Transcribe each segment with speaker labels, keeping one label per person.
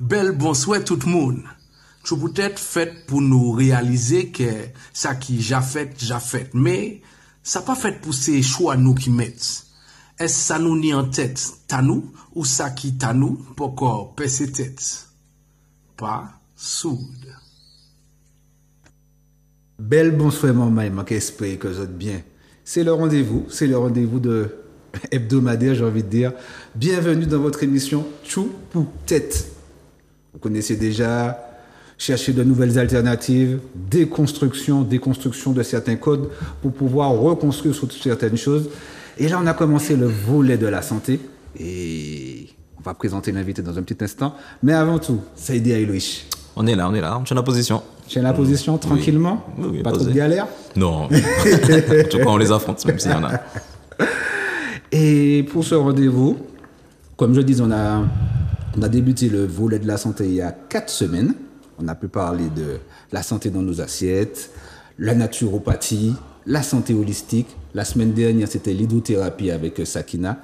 Speaker 1: Bel bonsoir tout le monde. Tu peut-être fait pour nous réaliser que ça qui j'ai fait, mais ça pas fait pour ces choix nous qui mettent. Est-ce ça nous ni en tête, ta nous, ou ça qui ta nous, pour qu'on pèse tête? Pas soude.
Speaker 2: Bel bonsoir maman, il manque esprit que vous êtes bien. C'est le rendez-vous de hebdomadaire, j'ai envie de dire. Bienvenue dans votre émission Chou pour tête. Vous connaissez déjà, chercher de nouvelles alternatives, déconstruction de certains codes pour pouvoir reconstruire sur certaines choses. Et là, on a commencé le volet de la santé et on va présenter l'invité dans un petit instant. Mais avant tout, Saïdi Aïlouich.
Speaker 3: On est là, on tient la position.
Speaker 2: Tient la position tranquillement,
Speaker 3: oui,
Speaker 2: pas trop de galère.
Speaker 3: Non, en tout cas, on les affronte, même s'il y en a.
Speaker 2: Et pour ce rendez-vous, comme je dis, on a débuté le volet de la santé il y a 4 semaines. On a pu parler de la santé dans nos assiettes, la naturopathie, la santé holistique. La semaine dernière, c'était l'hydrothérapie avec Sakina.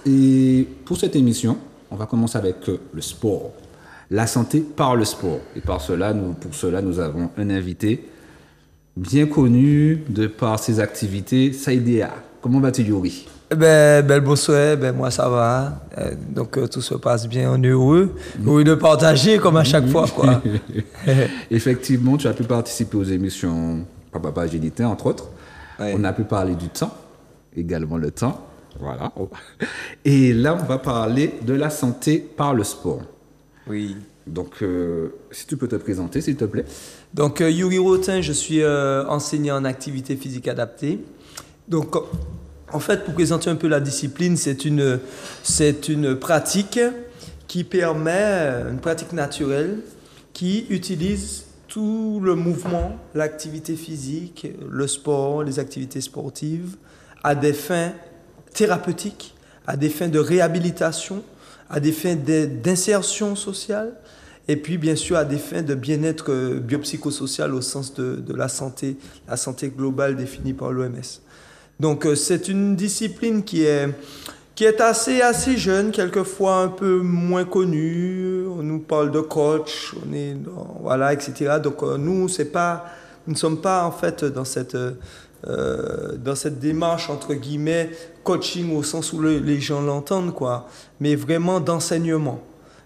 Speaker 2: Et pour cette émission, on va commencer avec le sport. La santé par le sport. Et pour cela, nous avons un invité bien connu de par ses activités, Saïdia. Comment vas-tu, Yuri?
Speaker 4: Bel bonsoir, moi ça va. Donc tout se passe bien, on est heureux. Heureux de partager comme à chaque fois, quoi.
Speaker 2: Effectivement, tu as pu participer aux émissions Papa Génitin, entre autres. Ouais. On a pu parler du temps, également le temps. Voilà. Et là, on va parler de la santé par le sport.
Speaker 4: Oui.
Speaker 2: Donc, si tu peux te présenter, s'il te plaît.
Speaker 4: Donc, Yuri Rotin, je suis enseignant en activité physique adaptée. Donc, en fait, pour présenter un peu la discipline, c'est une pratique qui permet, une pratique naturelle, qui utilise tout le mouvement, l'activité physique, le sport, les activités sportives, à des fins thérapeutiques, à des fins de réhabilitation, à des fins d'insertion sociale, et puis bien sûr à des fins de bien-être biopsychosocial au sens de la santé globale définie par l'OMS. Donc c'est une discipline qui est assez jeune, quelquefois un peu moins connue. On nous parle de coach, voilà, etc. Donc nous ne sommes pas en fait dans cette démarche entre guillemets coaching au sens où les gens l'entendent, quoi, mais vraiment d'enseignement.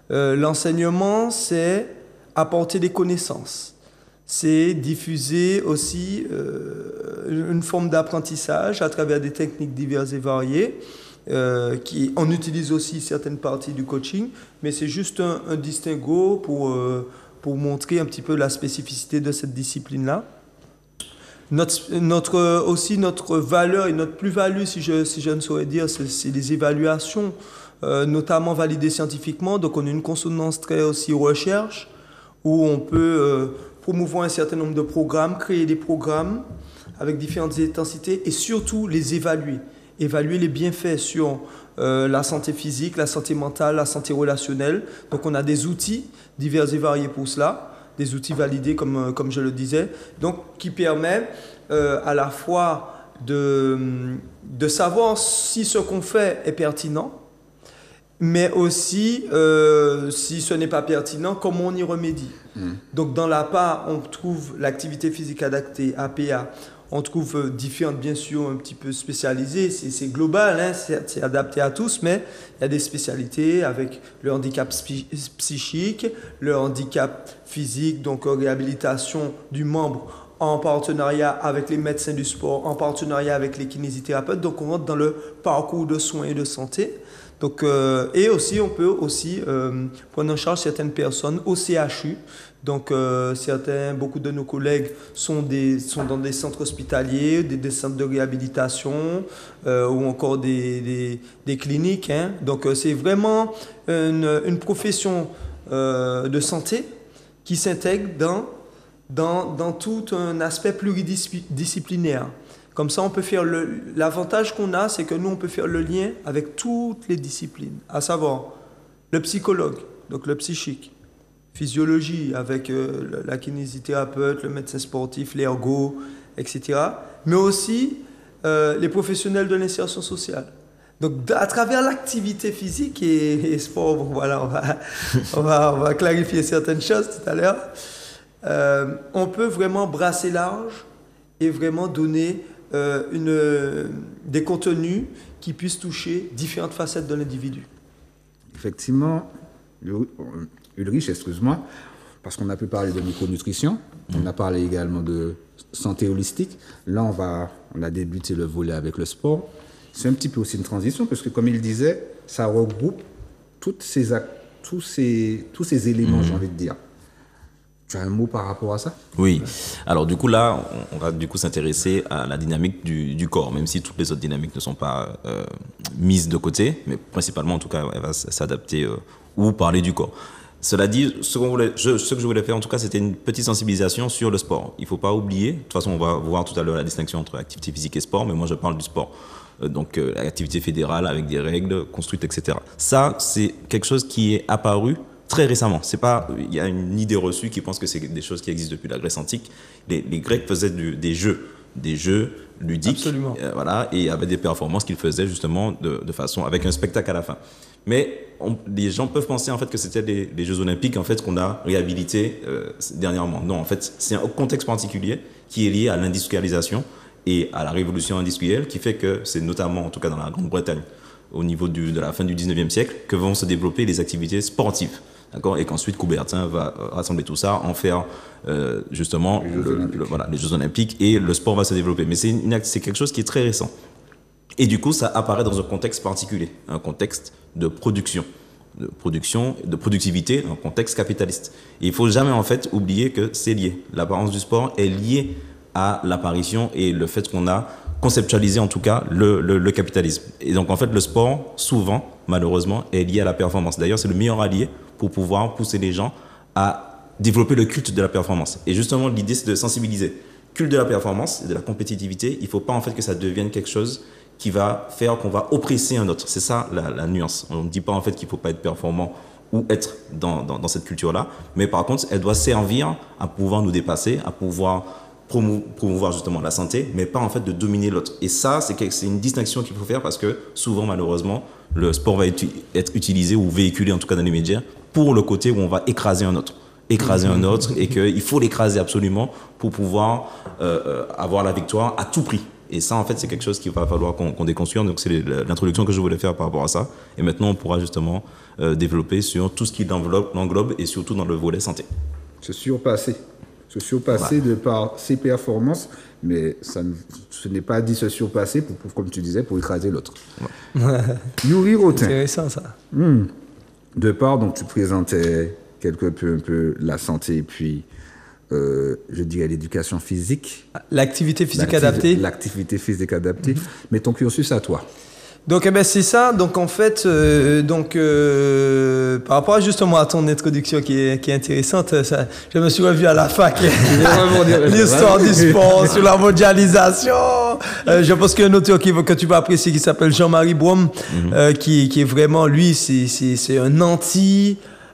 Speaker 4: L'enseignement, c'est apporter des connaissances, c'est diffuser aussi une forme d'apprentissage à travers des techniques diverses et variées. On utilise aussi certaines parties du coaching, mais c'est juste un distinguo pour montrer un petit peu la spécificité de cette discipline-là. Notre valeur et notre plus-value, si je ne saurais dire, c'est les évaluations, notamment validées scientifiquement. Donc on a une consonance très aussi recherche, où on peut promouvoir un certain nombre de programmes, créer des programmes avec différentes intensités et surtout les évaluer les bienfaits sur la santé physique, la santé mentale, la santé relationnelle. Donc on a des outils divers et variés pour cela, des outils validés comme je le disais, donc qui permet à la fois de savoir si ce qu'on fait est pertinent, mais aussi si ce n'est pas pertinent, comment on y remédie. Donc dans l'APA, on trouve l'activité physique adaptée, APA. On trouve différentes, bien sûr, un petit peu spécialisées. C'est global, hein, c'est adapté à tous, mais il y a des spécialités avec le handicap psychique, le handicap physique, donc réhabilitation du membre en partenariat avec les médecins du sport, en partenariat avec les kinésithérapeutes. Donc on rentre dans le parcours de soins et de santé. Donc, et aussi, on peut aussi prendre en charge certaines personnes au CHU. Donc, beaucoup de nos collègues sont dans des centres hospitaliers, des centres de réhabilitation ou encore des cliniques. Hein. Donc, c'est vraiment une profession de santé qui s'intègre dans tout un aspect pluridisciplinaire. Comme ça, on peut faire l'avantage qu'on a, c'est que nous, on peut faire le lien avec toutes les disciplines, à savoir le psychologue, donc le psychique, physiologie avec la kinésithérapeute, le médecin sportif, l'ergo, etc. Mais aussi les professionnels de l'insertion sociale, Donc, à travers l'activité physique et sport, bon, voilà, on va clarifier certaines choses tout à l'heure. On peut vraiment brasser large et vraiment donner des contenus qui puissent toucher différentes facettes de l'individu.
Speaker 2: Effectivement, Ulrich, excuse-moi, parce qu'on a pu parler de micronutrition, on a parlé également de santé holistique. Là, on a débuté le volet avec le sport. C'est un petit peu aussi une transition, parce que comme il disait, ça regroupe tous ces éléments, j'ai envie de dire. Tu as un mot par rapport à ça?
Speaker 3: Oui. Alors du coup là, on va du coup s'intéresser à la dynamique du corps, même si toutes les autres dynamiques ne sont pas mises de côté, mais principalement en tout cas, elle va s'adapter ou parler du corps. Cela dit, ce que je voulais faire en tout cas, c'était une petite sensibilisation sur le sport. Il ne faut pas oublier, de toute façon on va voir tout à l'heure la distinction entre activité physique et sport, mais moi je parle du sport. Donc l'activité fédérale avec des règles construites, etc. Ça, c'est quelque chose qui est apparu très récemment. C'est pas, il y a une idée reçue qui pense que c'est des choses qui existent depuis la Grèce antique. Les Grecs faisaient des jeux ludiques, voilà, et avaient des performances qu'ils faisaient justement de façon avec un spectacle à la fin. Mais les gens peuvent penser en fait que c'était les Jeux Olympiques en fait qu'on a réhabilités dernièrement. Non, en fait, c'est un contexte particulier qui est lié à l'industrialisation et à la révolution industrielle qui fait que c'est notamment, en tout cas dans la Grande-Bretagne, au niveau de la fin du 19e siècle, que vont se développer les activités sportives. D'accord, et qu'ensuite Coubertin va rassembler tout ça, en faire justement les Jeux Olympiques, et le sport va se développer. Mais c'est quelque chose qui est très récent. Et du coup, ça apparaît dans un contexte particulier, un contexte de production, de productivité, un contexte capitaliste. Et il ne faut jamais en fait oublier que c'est lié. L'apparence du sport est liée à l'apparition et le fait qu'on a conceptualisé en tout cas le capitalisme. Et donc en fait le sport, souvent, malheureusement, est lié à la performance. D'ailleurs, c'est le meilleur allié pour pouvoir pousser les gens à développer le culte de la performance. Et justement, l'idée, c'est de sensibiliser. Culte de la performance et de la compétitivité, il ne faut pas en fait que ça devienne quelque chose qui va faire qu'on va oppresser un autre. C'est ça la nuance. On ne dit pas en fait qu'il ne faut pas être performant ou être dans cette culture-là, mais par contre, elle doit servir à pouvoir nous dépasser, à pouvoir promouvoir justement la santé, mais pas en fait de dominer l'autre. Et ça, c'est une distinction qu'il faut faire parce que souvent, malheureusement, le sport va être utilisé ou véhiculé, en tout cas dans les médias, pour le côté où on va écraser un autre. Et qu'il faut l'écraser absolument pour pouvoir avoir la victoire à tout prix. Et ça, en fait, c'est quelque chose qu'il va falloir qu'on déconstruise. Donc, c'est l'introduction que je voulais faire par rapport à ça. Et maintenant, on pourra justement développer sur tout ce qui l'englobe et surtout dans le volet santé.
Speaker 2: Se surpasser de par ses performances, mais ce n'est pas dit se surpasser, pour, comme tu disais, pour écraser l'autre. Ouais. Yuri Rotin.
Speaker 4: C'est intéressant, ça.
Speaker 2: De part, donc, tu présentais un peu la santé et puis, je dirais, l'éducation physique.
Speaker 4: L'activité physique adaptée.
Speaker 2: L'activité physique adaptée. Mais ton cursus à toi.
Speaker 4: Donc, c'est ça. Donc, en fait, par rapport justement à ton introduction qui est intéressante, je me suis revu à la fac l'histoire du sport, sur la mondialisation. Je pense qu'il y a un auteur que tu vas apprécier qui s'appelle Jean-Marie Brome, qui est vraiment, lui, c'est un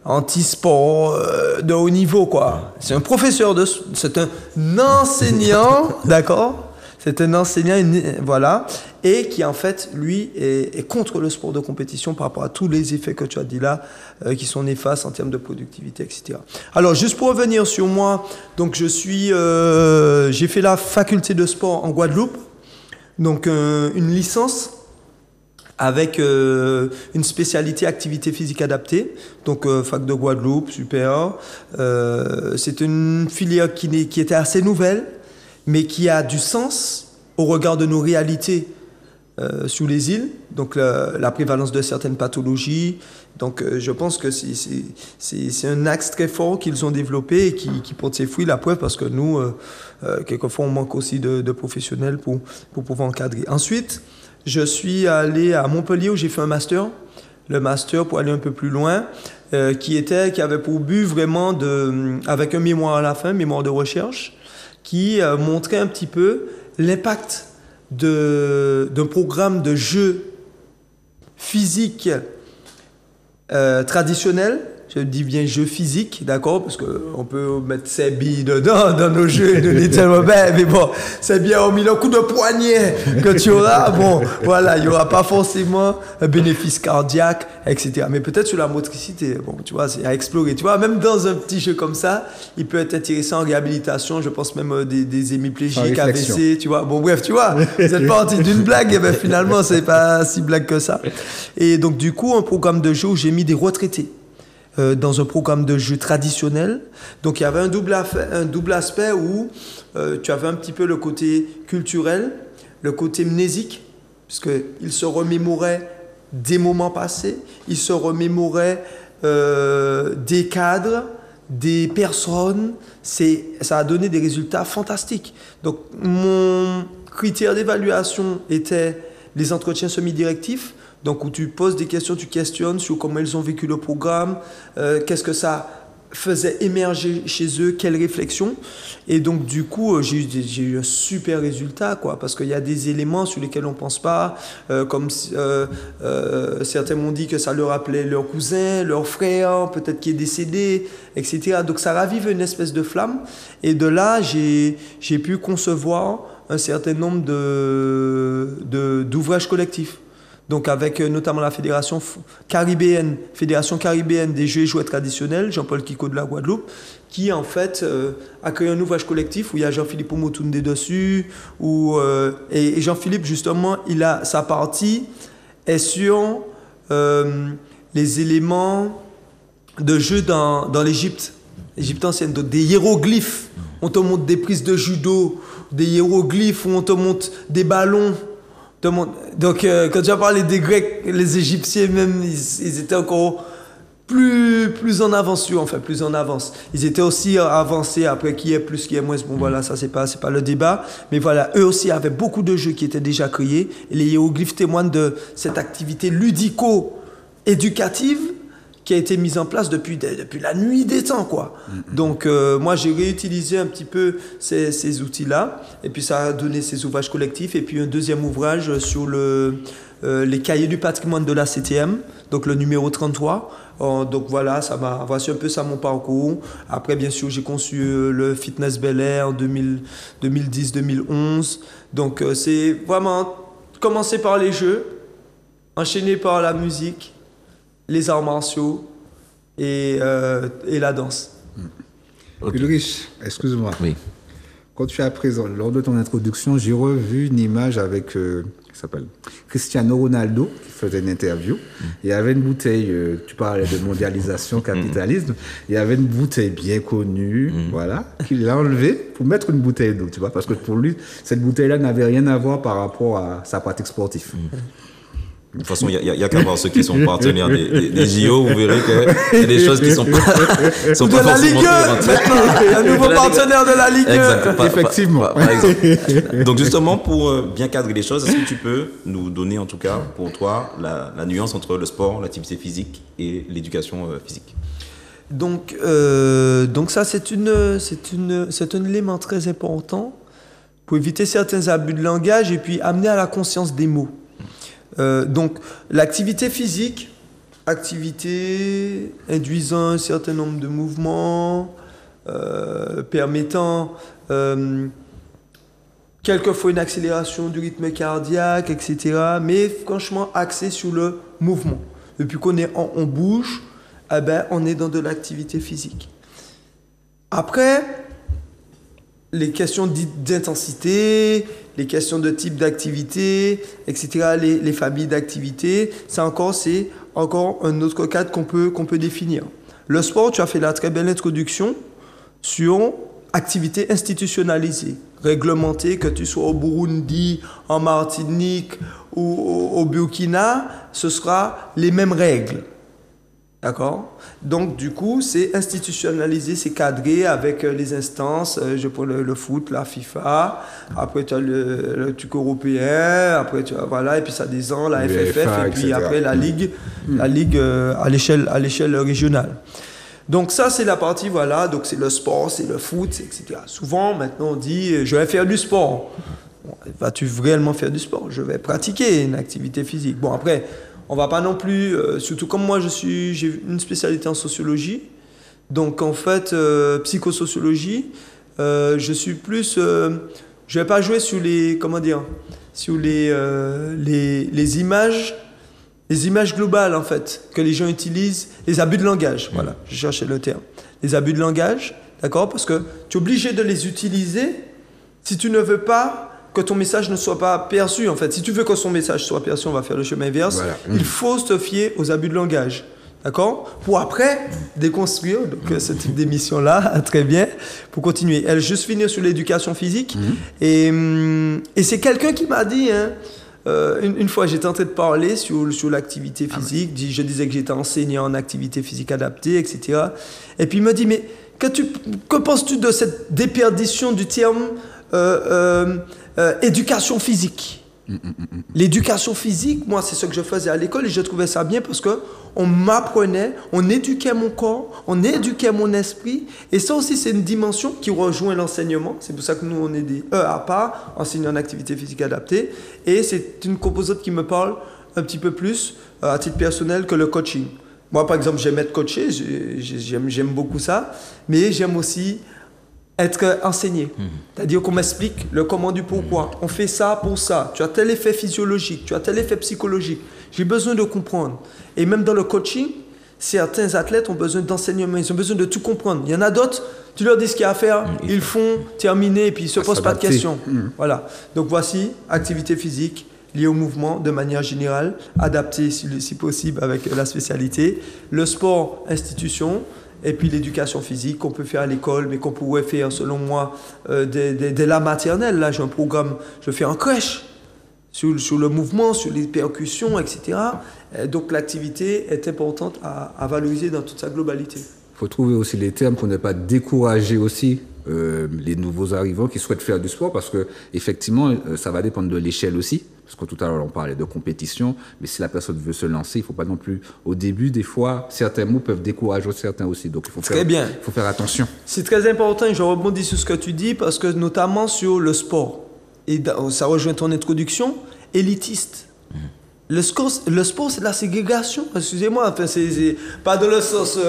Speaker 4: anti-sport de haut niveau, quoi. C'est un professeur c'est un enseignant, d'accord? C'est un enseignant, voilà, et qui en fait, lui, est contre le sport de compétition par rapport à tous les effets que tu as dit là, qui sont néfastes en termes de productivité, etc. Alors, juste pour revenir sur moi, donc j'ai fait la faculté de sport en Guadeloupe, donc une licence avec une spécialité activité physique adaptée, donc fac de Guadeloupe, super. C'est une filière qui était assez nouvelle, mais qui a du sens au regard de nos réalités sur les îles, donc la prévalence de certaines pathologies. Donc je pense que c'est un axe très fort qu'ils ont développé et qui porte ses fruits, la preuve, parce que nous, quelquefois, on manque aussi de professionnels pour pouvoir encadrer. Ensuite, je suis allé à Montpellier où j'ai fait un master, le master pour aller un peu plus loin, qui avait pour but vraiment avec un mémoire à la fin, mémoire de recherche, qui montrait un petit peu l'impact d'un programme de jeux physiques traditionnels je dis bien jeu physique, d'accord, parce qu'on peut mettre ses billes dedans, dans nos jeux, de les tellement belles, mais bon, c'est bien au milieu, coup de poignet que tu auras, bon, voilà, il n'y aura pas forcément un bénéfice cardiaque, etc. Mais peut-être sur la motricité, bon, tu vois, c'est à explorer, tu vois, même dans un petit jeu comme ça, il peut être intéressant en réhabilitation, je pense même des hémiplégiques, AVC, tu vois, bon, bref, tu vois, cette partie d'une blague, et ben finalement, c'est pas si blague que ça. Et donc, du coup, un programme de jeu où j'ai mis des retraités. Dans un programme de jeu traditionnel. Donc il y avait un double aspect où tu avais un petit peu le côté culturel, le côté mnésique, puisqu'il se remémorait des moments passés, il se remémorait des cadres, des personnes. Ça a donné des résultats fantastiques. Donc mon critère d'évaluation était les entretiens semi-directifs, donc où tu poses des questions, tu questionnes sur comment ils ont vécu le programme, qu'est-ce que ça faisait émerger chez eux, quelles réflexions. Et donc du coup, j'ai eu un super résultat, quoi, parce qu'il y a des éléments sur lesquels on ne pense pas, comme certains m'ont dit que ça leur rappelait leur cousin, leur frère, peut-être qui est décédé, etc. Donc ça ravive une espèce de flamme. Et de là, j'ai pu concevoir un certain nombre d'ouvrages collectifs. Donc avec notamment la Fédération caribéenne des jeux et jouets traditionnels, Jean-Paul Kiko de la Guadeloupe, qui en fait a créé un ouvrage collectif où il y a Jean-Philippe Omotunde dessus, et Jean-Philippe justement, sa partie est sur les éléments de jeu dans l'Égypte ancienne, donc des hiéroglyphes. On te montre des prises de judo, des hiéroglyphes où on te montre des ballons. Donc, quand tu as parlé des Grecs, les Égyptiens même, ils étaient encore plus en avance, plus en avance. Ils étaient aussi avancés, après qui est plus, qui est moins. Bon, voilà, ça, c'est pas le débat. Mais voilà, eux aussi avaient beaucoup de jeux qui étaient déjà créés. Et les hiéroglyphes témoignent de cette activité ludico-éducative qui a été mise en place depuis la nuit des temps, quoi. Donc, moi, j'ai réutilisé un petit peu ces outils-là, et puis ça a donné ces ouvrages collectifs, et puis un deuxième ouvrage sur les cahiers du patrimoine de la CTM, donc le numéro 33. Donc voilà, voici un peu ça mon parcours. Après, bien sûr, j'ai conçu le Fitness Bel Air en 2010-2011. Donc, c'est vraiment commencer par les jeux, enchaîner par la musique, les arts martiaux et la danse.
Speaker 2: Okay. Ulrich, excuse-moi.
Speaker 3: Oui.
Speaker 2: Quand tu as présenté, lors de ton introduction, j'ai revu une image avec qui s'appelle Cristiano Ronaldo qui faisait une interview. Il y avait une bouteille, tu parlais de mondialisation, capitalisme. Il y avait une bouteille bien connue, voilà, qu'il a enlevée pour mettre une bouteille d'eau, tu vois, parce que pour lui, cette bouteille-là n'avait rien à voir par rapport à sa pratique sportive.
Speaker 3: De toute façon, il y a qu'à voir ceux qui sont partenaires des JO, vous verrez qu'il y a des choses qui sont pas
Speaker 4: de la Ligue 1, un nouveau partenaire de la Ligue 1.
Speaker 3: Exact,
Speaker 2: effectivement.
Speaker 3: Par exemple. Donc justement, pour bien cadrer les choses, est-ce que tu peux nous donner en tout cas pour toi la nuance entre le sport, l'activité physique et l'éducation physique?
Speaker 4: Donc ça, c'est un élément très important pour éviter certains abus de langage et puis amener à la conscience des mots. Donc l'activité physique, activité induisant un certain nombre de mouvements, permettant quelquefois une accélération du rythme cardiaque, etc. Mais franchement axé sur le mouvement. Depuis on bouge, eh ben, on est dans de l'activité physique. Après, les questions d'intensité, les questions de type d'activité, etc., les familles d'activités, c'est encore un autre cadre qu'on peut définir. Le sport, tu as fait la très belle introduction sur activité institutionnalisée, réglementée, que tu sois au Burundi, en Martinique ou au Burkina, ce sera les mêmes règles. D'accord? Donc, du coup, c'est institutionnalisé, c'est cadré avec les instances. Je prends le foot, la FIFA. Après, tu as le truc européen. Après, tu as, voilà, et puis ça descend, la FFF. Et puis etc. Après, la Ligue à l'échelle régionale. Donc, ça, c'est la partie, voilà. Donc, c'est le sport, c'est le foot, etc. Souvent, maintenant, on dit, je vais faire du sport. Bon, vas-tu réellement faire du sport? Je vais pratiquer une activité physique. Bon, après, On va pas non plus, surtout comme moi j'ai une spécialité en sociologie, donc en fait psychosociologie, je suis plus, je vais pas jouer sur les, comment dire, sur les images globales en fait que les gens utilisent, les abus de langage. Voilà, je cherchais le terme. Les abus de langage, d'accord, parce que tu es obligé de les utiliser si tu ne veux pas que ton message ne soit pas perçu. En fait, si tu veux que son message soit perçu, on va faire le chemin inverse. Voilà. Il faut se fier aux abus de langage. D'accord? Pour après déconstruire donc, ce type d'émission-là, très bien, pour continuer. Elle juste finir sur l'éducation physique. Et c'est quelqu'un qui m'a dit, hein, une fois j'étais en train de parler sur l'activité physique, je disais que j'étais enseignant en activité physique adaptée, etc. Et puis il me dit, mais que penses-tu de cette déperdition du terme éducation physique? L'éducation physique, moi, c'est ce que je faisais à l'école et je trouvais ça bien parce que on m'apprenait, on éduquait mon corps, on éduquait mon esprit. Et ça aussi, c'est une dimension qui rejoint l'enseignement. C'est pour ça que nous, on est des à part, enseignants en activité physique adaptée. Et c'est une composante qui me parle un petit peu plus à titre personnel que le coaching. Moi, par exemple, j'aime être coaché, j'aime beaucoup ça, mais j'aime aussi être enseigné. C'est-à-dire qu'on m'explique le comment du pourquoi. On fait ça pour ça. Tu as tel effet physiologique, tu as tel effet psychologique. J'ai besoin de comprendre. Et même dans le coaching, certains athlètes ont besoin d'enseignement, ils ont besoin de tout comprendre. Il y en a d'autres, tu leur dis ce qu'il y a à faire, ils font, terminer, et puis ils ne se posent pas de questions. Voilà. Donc voici, activité physique liée au mouvement de manière générale, adaptée si possible avec la spécialité. Le sport, institution. Et puis l'éducation physique qu'on peut faire à l'école, mais qu'on pourrait faire, selon moi, dès la maternelle. Là, j'ai un programme, je fais en crèche, sur le mouvement, sur les percussions, etc. Donc l'activité est importante à valoriser dans toute sa globalité.
Speaker 2: Il faut trouver aussi les termes pour ne pas décourager aussi les nouveaux arrivants qui souhaitent faire du sport, parce que effectivement, ça va dépendre de l'échelle aussi. Parce que tout à l'heure, on parlait de compétition, mais si la personne veut se lancer, il ne faut pas non plus, au début, des fois, certains mots peuvent décourager certains aussi. Donc, il faut faire attention.
Speaker 4: C'est très important, et je rebondis sur ce que tu dis, parce que notamment sur le sport, et ça rejoint ton introduction, élitiste. Le sport, c'est de la ségrégation, excusez-moi, enfin, c'est pas dans le sens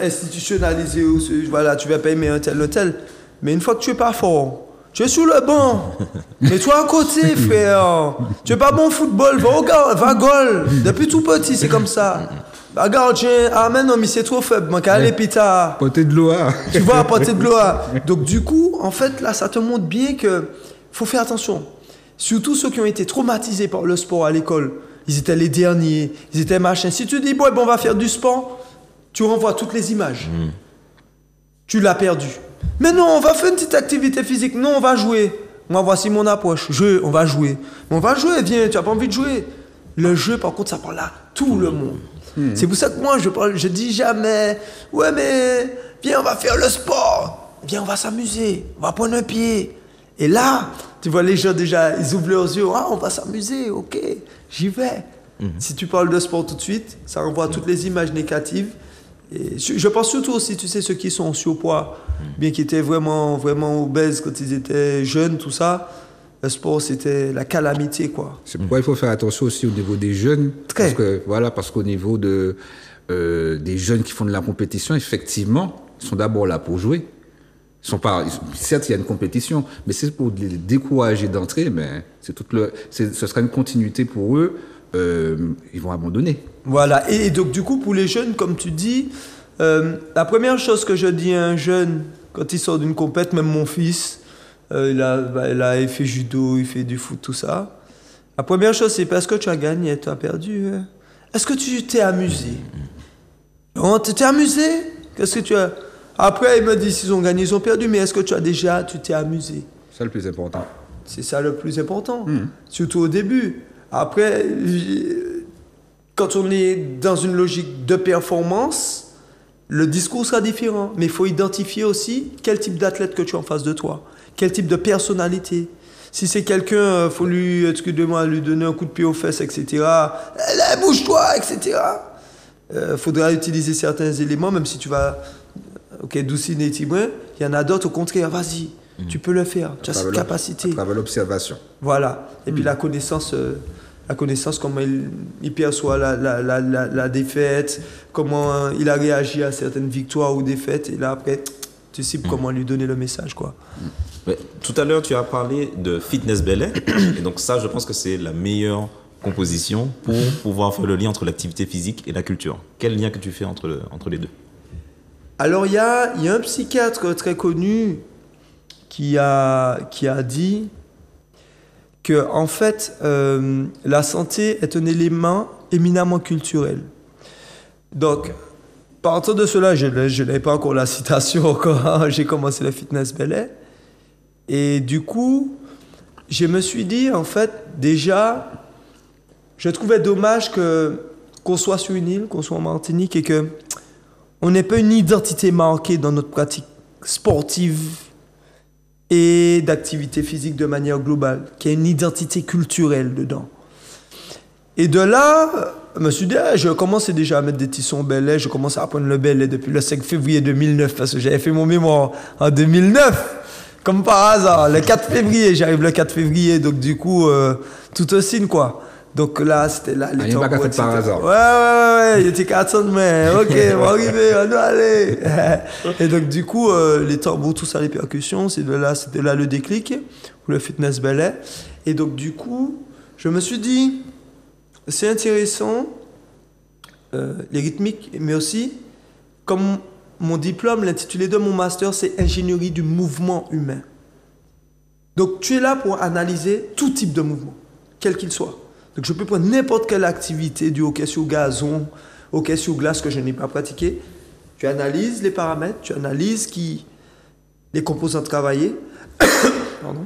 Speaker 4: institutionnalisé, où voilà, tu vas pas aimer un tel, mais une fois que tu es pas fort, tu es sur le banc, mets-toi à côté, frère. Tu es pas bon au football, va goal. Depuis tout petit, c'est comme ça. Va gardien, ah mais non, mais c'est trop faible, manque à l'épita.
Speaker 2: Porter de l'eau.
Speaker 4: Tu vois, porter de l'eau. Donc du coup, en fait, là, ça te montre bien que faut faire attention. Surtout ceux qui ont été traumatisés par le sport à l'école. Ils étaient les derniers, ils étaient machin. Si tu dis, bon, on va faire du sport, tu renvoies toutes les images. Tu l'as perdu. Mais non, on va faire une petite activité physique. Non, on va jouer. Moi, voici mon approche. On va jouer. On va jouer, viens, tu n'as pas envie de jouer. Le jeu, par contre, ça parle à tout le monde. C'est pour ça que moi, je dis jamais, ouais, mais viens, on va faire le sport. Viens, on va s'amuser. On va prendre un pied. Et là, tu vois les gens déjà, ils ouvrent leurs yeux. Ah, on va s'amuser, ok, j'y vais. Si tu parles de sport tout de suite, ça renvoie à toutes les images négatives. Et je pense surtout aussi, tu sais, ceux qui sont en surpoids, bien qui étaient vraiment, vraiment obèses quand ils étaient jeunes, tout ça, le sport, c'était la calamité, quoi.
Speaker 2: C'est pourquoi il faut faire attention aussi au niveau des jeunes. Parce qu'au niveau des jeunes qui font de la compétition, effectivement, ils sont d'abord là pour jouer. Certes, il y a une compétition, mais c'est pour les décourager d'entrer, mais ce sera une continuité pour eux. Ils vont abandonner.
Speaker 4: Voilà, et donc du coup pour les jeunes, comme tu dis, la première chose que je dis à un jeune quand il sort d'une compète, même mon fils, il fait judo, il fait du foot, tout ça, la première chose c'est parce que tu as gagné, tu as perdu, est-ce que tu t'es amusé? Non, tu t'es amusé? Qu'est-ce que tu as? Après il me dit s'ils ont gagné, ils ont perdu, mais est-ce que tu t'es amusé?
Speaker 2: C'est le plus important.
Speaker 4: C'est ça le plus important, surtout au début. Après, quand on est dans une logique de performance, le discours sera différent. Mais il faut identifier aussi quel type d'athlète que tu as en face de toi. Quel type de personnalité. Si c'est quelqu'un, il faut lui donner un coup de pied aux fesses, etc. Allez, bouge-toi, etc. Faudra utiliser certains éléments, même si tu vas... Ok, douciner, il y en a d'autres, au contraire, vas-y. Tu peux le faire, tu as cette capacité.
Speaker 2: À travers l'observation.
Speaker 4: Voilà. Et puis la connaissance la connaissance, comment il perçoit la défaite, comment il a réagi à certaines victoires ou défaites. Et là, après, tu sais comment lui donner le message, quoi.
Speaker 3: Mais, tout à l'heure, tu as parlé de Fitness Ballet. Et donc ça, je pense que c'est la meilleure composition pour pouvoir faire le lien entre l'activité physique et la culture. Quel lien que tu fais entre les deux?
Speaker 4: Alors, il y a un psychiatre très connu qui a dit que, en fait, la santé est un élément éminemment culturel. Donc, partant de cela, je n'avais pas encore la citation quand j'ai commencé le Fitness Ballet. Et du coup, je me suis dit, en fait, déjà, je trouvais dommage qu'on soit sur une île, qu'on soit en Martinique et qu'on n'ait pas une identité marquée dans notre pratique sportive et d'activité physique de manière globale, qu'il y ait une identité culturelle dedans. Et de là, je me suis dit, je commençais déjà à mettre des tissons au ballet, je commençais à apprendre le ballet depuis le 5 février 2009, parce que j'avais fait mon mémoire en 2009. Comme par hasard, le 4 février, j'arrive le 4 février, donc du coup, tout au signe, quoi. Donc là, c'était là, les temps.
Speaker 2: Il par hasard.
Speaker 4: Ouais, il était 400 mais ok, on va arriver, on doit aller. Et donc du coup, les tambours, tout ça, les percussions, c'était là le déclic pour le Fitness Ballet. Et donc du coup, je me suis dit, c'est intéressant, les rythmiques, mais aussi, comme mon diplôme, l'intitulé de mon master, c'est ingénierie du mouvement humain. Donc, tu es là pour analyser tout type de mouvement, quel qu'il soit. Donc, je peux prendre n'importe quelle activité, du hockey sur gazon, hockey sur glace que je n'ai pas pratiqué. Tu analyses les paramètres, tu analyses les composants travaillés. Pardon.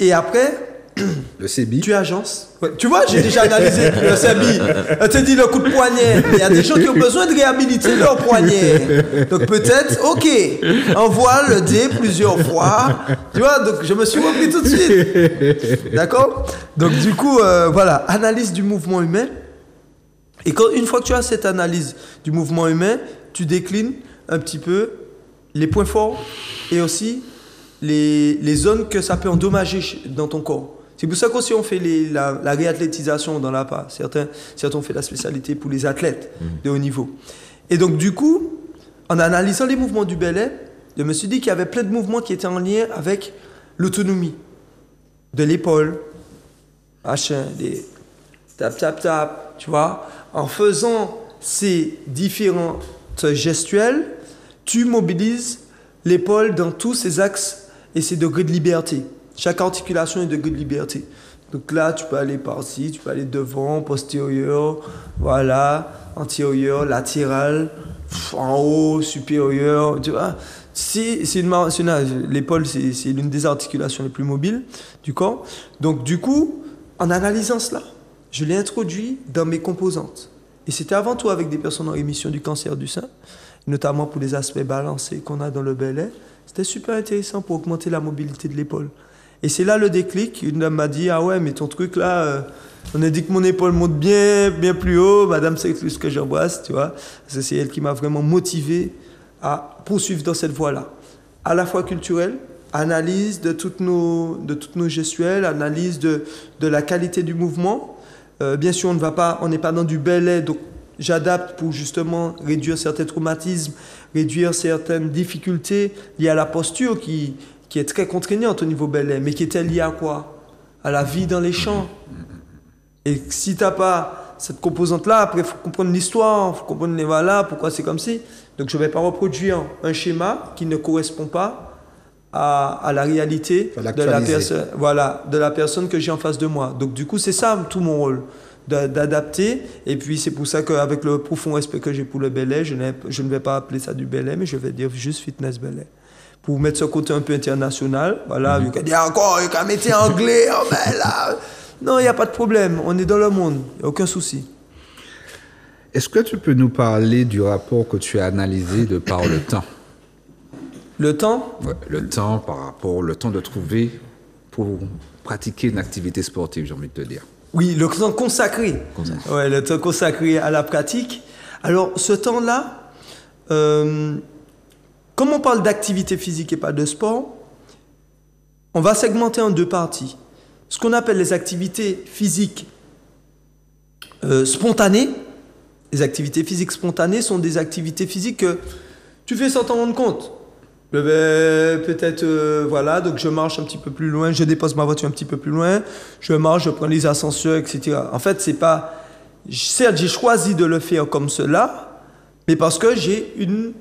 Speaker 4: Et après,
Speaker 2: le CBI.
Speaker 4: Tu agences. Ouais. Tu vois, j'ai déjà analysé le CBI. On te dit le coup de poignet. Il y a des gens qui ont besoin de réhabiliter leur poignet. Donc peut-être, ok, envoie le dé plusieurs fois. Tu vois, donc je me suis repris tout de suite. D'accord? Donc du coup, voilà, analyse du mouvement humain. Et une fois que tu as cette analyse du mouvement humain, tu déclines un petit peu les points forts et aussi les zones que ça peut endommager dans ton corps. C'est pour ça qu'aussi on fait la réathlétisation dans la part. Certains ont fait la spécialité pour les athlètes de haut niveau. Et donc du coup, en analysant les mouvements du ballet, je me suis dit qu'il y avait plein de mouvements qui étaient en lien avec l'autonomie de l'épaule, machin, des tap, tu vois. En faisant ces différentes gestuelles, tu mobilises l'épaule dans tous ses axes et ses degrés de liberté. Chaque articulation est de degré de liberté. Donc là, tu peux aller par-ci, tu peux aller devant, postérieur, voilà, antérieur, latéral, en haut, supérieur, tu vois. L'épaule, c'est l'une des articulations les plus mobiles du corps. Donc du coup, en analysant cela, je l'ai introduit dans mes composantes. Et c'était avant tout avec des personnes en rémission du cancer du sein, notamment pour les aspects balancés qu'on a dans le ballet. C'était super intéressant pour augmenter la mobilité de l'épaule. Et c'est là le déclic. Une dame m'a dit, ah ouais, mais ton truc là, on a dit que mon épaule monte bien plus haut. Madame, c'est ce que j'embrasse, tu vois. C'est elle qui m'a vraiment motivé à poursuivre dans cette voie-là. À la fois culturelle, analyse de toutes nos gestuelles, analyse de la qualité du mouvement. Bien sûr, on n'est pas dans du ballet, donc j'adapte pour justement réduire certains traumatismes, réduire certaines difficultés liées à la posture qui est très contraignante au niveau ballet, mais qui était liée à quoi? À la vie dans les champs. Et si tu n'as pas cette composante-là, après, il faut comprendre l'histoire, il faut comprendre les voilà, pourquoi c'est comme ci. Donc, je ne vais pas reproduire un schéma qui ne correspond pas à la réalité de la personne que j'ai en face de moi. Donc, du coup, c'est ça tout mon rôle, d'adapter. Et puis, c'est pour ça qu'avec le profond respect que j'ai pour le ballet, je ne vais pas appeler ça du ballet, mais je vais dire juste fitness ballet. Pour mettre ce côté un peu international. Voilà, il y a encore, il y a mettre anglais, oh ben là. Non, il n'y a pas de problème, on est dans le monde, il n'y a aucun souci.
Speaker 2: Est-ce que tu peux nous parler du rapport que tu as analysé de par le temps? Le temps? Ouais, le temps par rapport au temps de trouver pour pratiquer une activité sportive, j'ai envie de te dire.
Speaker 4: Oui, le temps consacré. Ouais, le temps consacré à la pratique. Alors, ce temps-là, comme on parle d'activité physique et pas de sport, on va segmenter en deux parties. Ce qu'on appelle les activités physiques spontanées. Les activités physiques spontanées sont des activités physiques que tu fais sans t'en rendre compte. Je vais peut-être, voilà, donc je marche un petit peu plus loin, je dépose ma voiture un petit peu plus loin, je marche, je prends les ascenseurs, etc. En fait, c'est pas... Certes, j'ai choisi de le faire comme cela, mais parce que j'ai une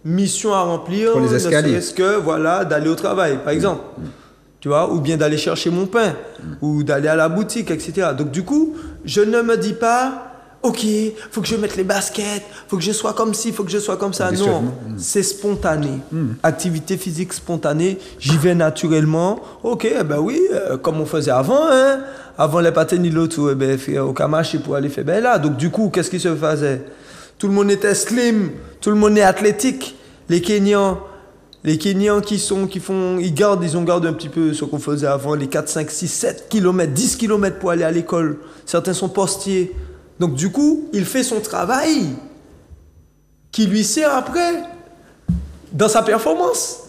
Speaker 4: mission à remplir,
Speaker 2: pour les escaliers.
Speaker 4: est-ce que, voilà, d'aller au travail, par exemple. Tu vois, ou bien d'aller chercher mon pain, ou d'aller à la boutique, etc. Donc du coup, je ne me dis pas, ok, faut que je mette les baskets, faut que je sois comme ci, faut que je sois comme ça. Non, c'est spontané. Activité physique spontanée, j'y vais naturellement. Ok, ben oui, comme on faisait avant, hein. Avant les patins l'autre, ben au Kamachi pour aller faire ben là. Donc du coup, qu'est-ce qui se faisait? Tout le monde était slim, tout le monde est athlétique. Les Kenyans ils gardent un petit peu ce qu'on faisait avant, les 4, 5, 6, 7 km, 10 km pour aller à l'école. Certains sont postiers. Donc du coup, il fait son travail qui lui sert après dans sa performance.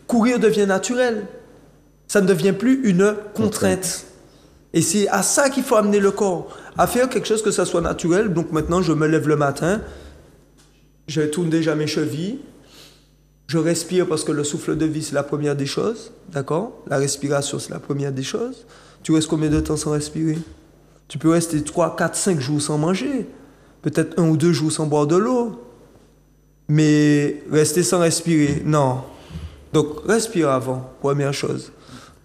Speaker 4: Courir devient naturel. Ça ne devient plus une contrainte. Et c'est à ça qu'il faut amener le corps, à faire quelque chose que ça soit naturel. Donc maintenant, je me lève le matin, je tourne déjà mes chevilles, je respire parce que le souffle de vie, c'est la première des choses. D'accord? La respiration, c'est la première des choses. Tu restes combien de temps sans respirer? Tu peux rester 3, 4, 5 jours sans manger. Peut-être 1 ou 2 jours sans boire de l'eau. Mais rester sans respirer, non. Donc, respire avant, première chose.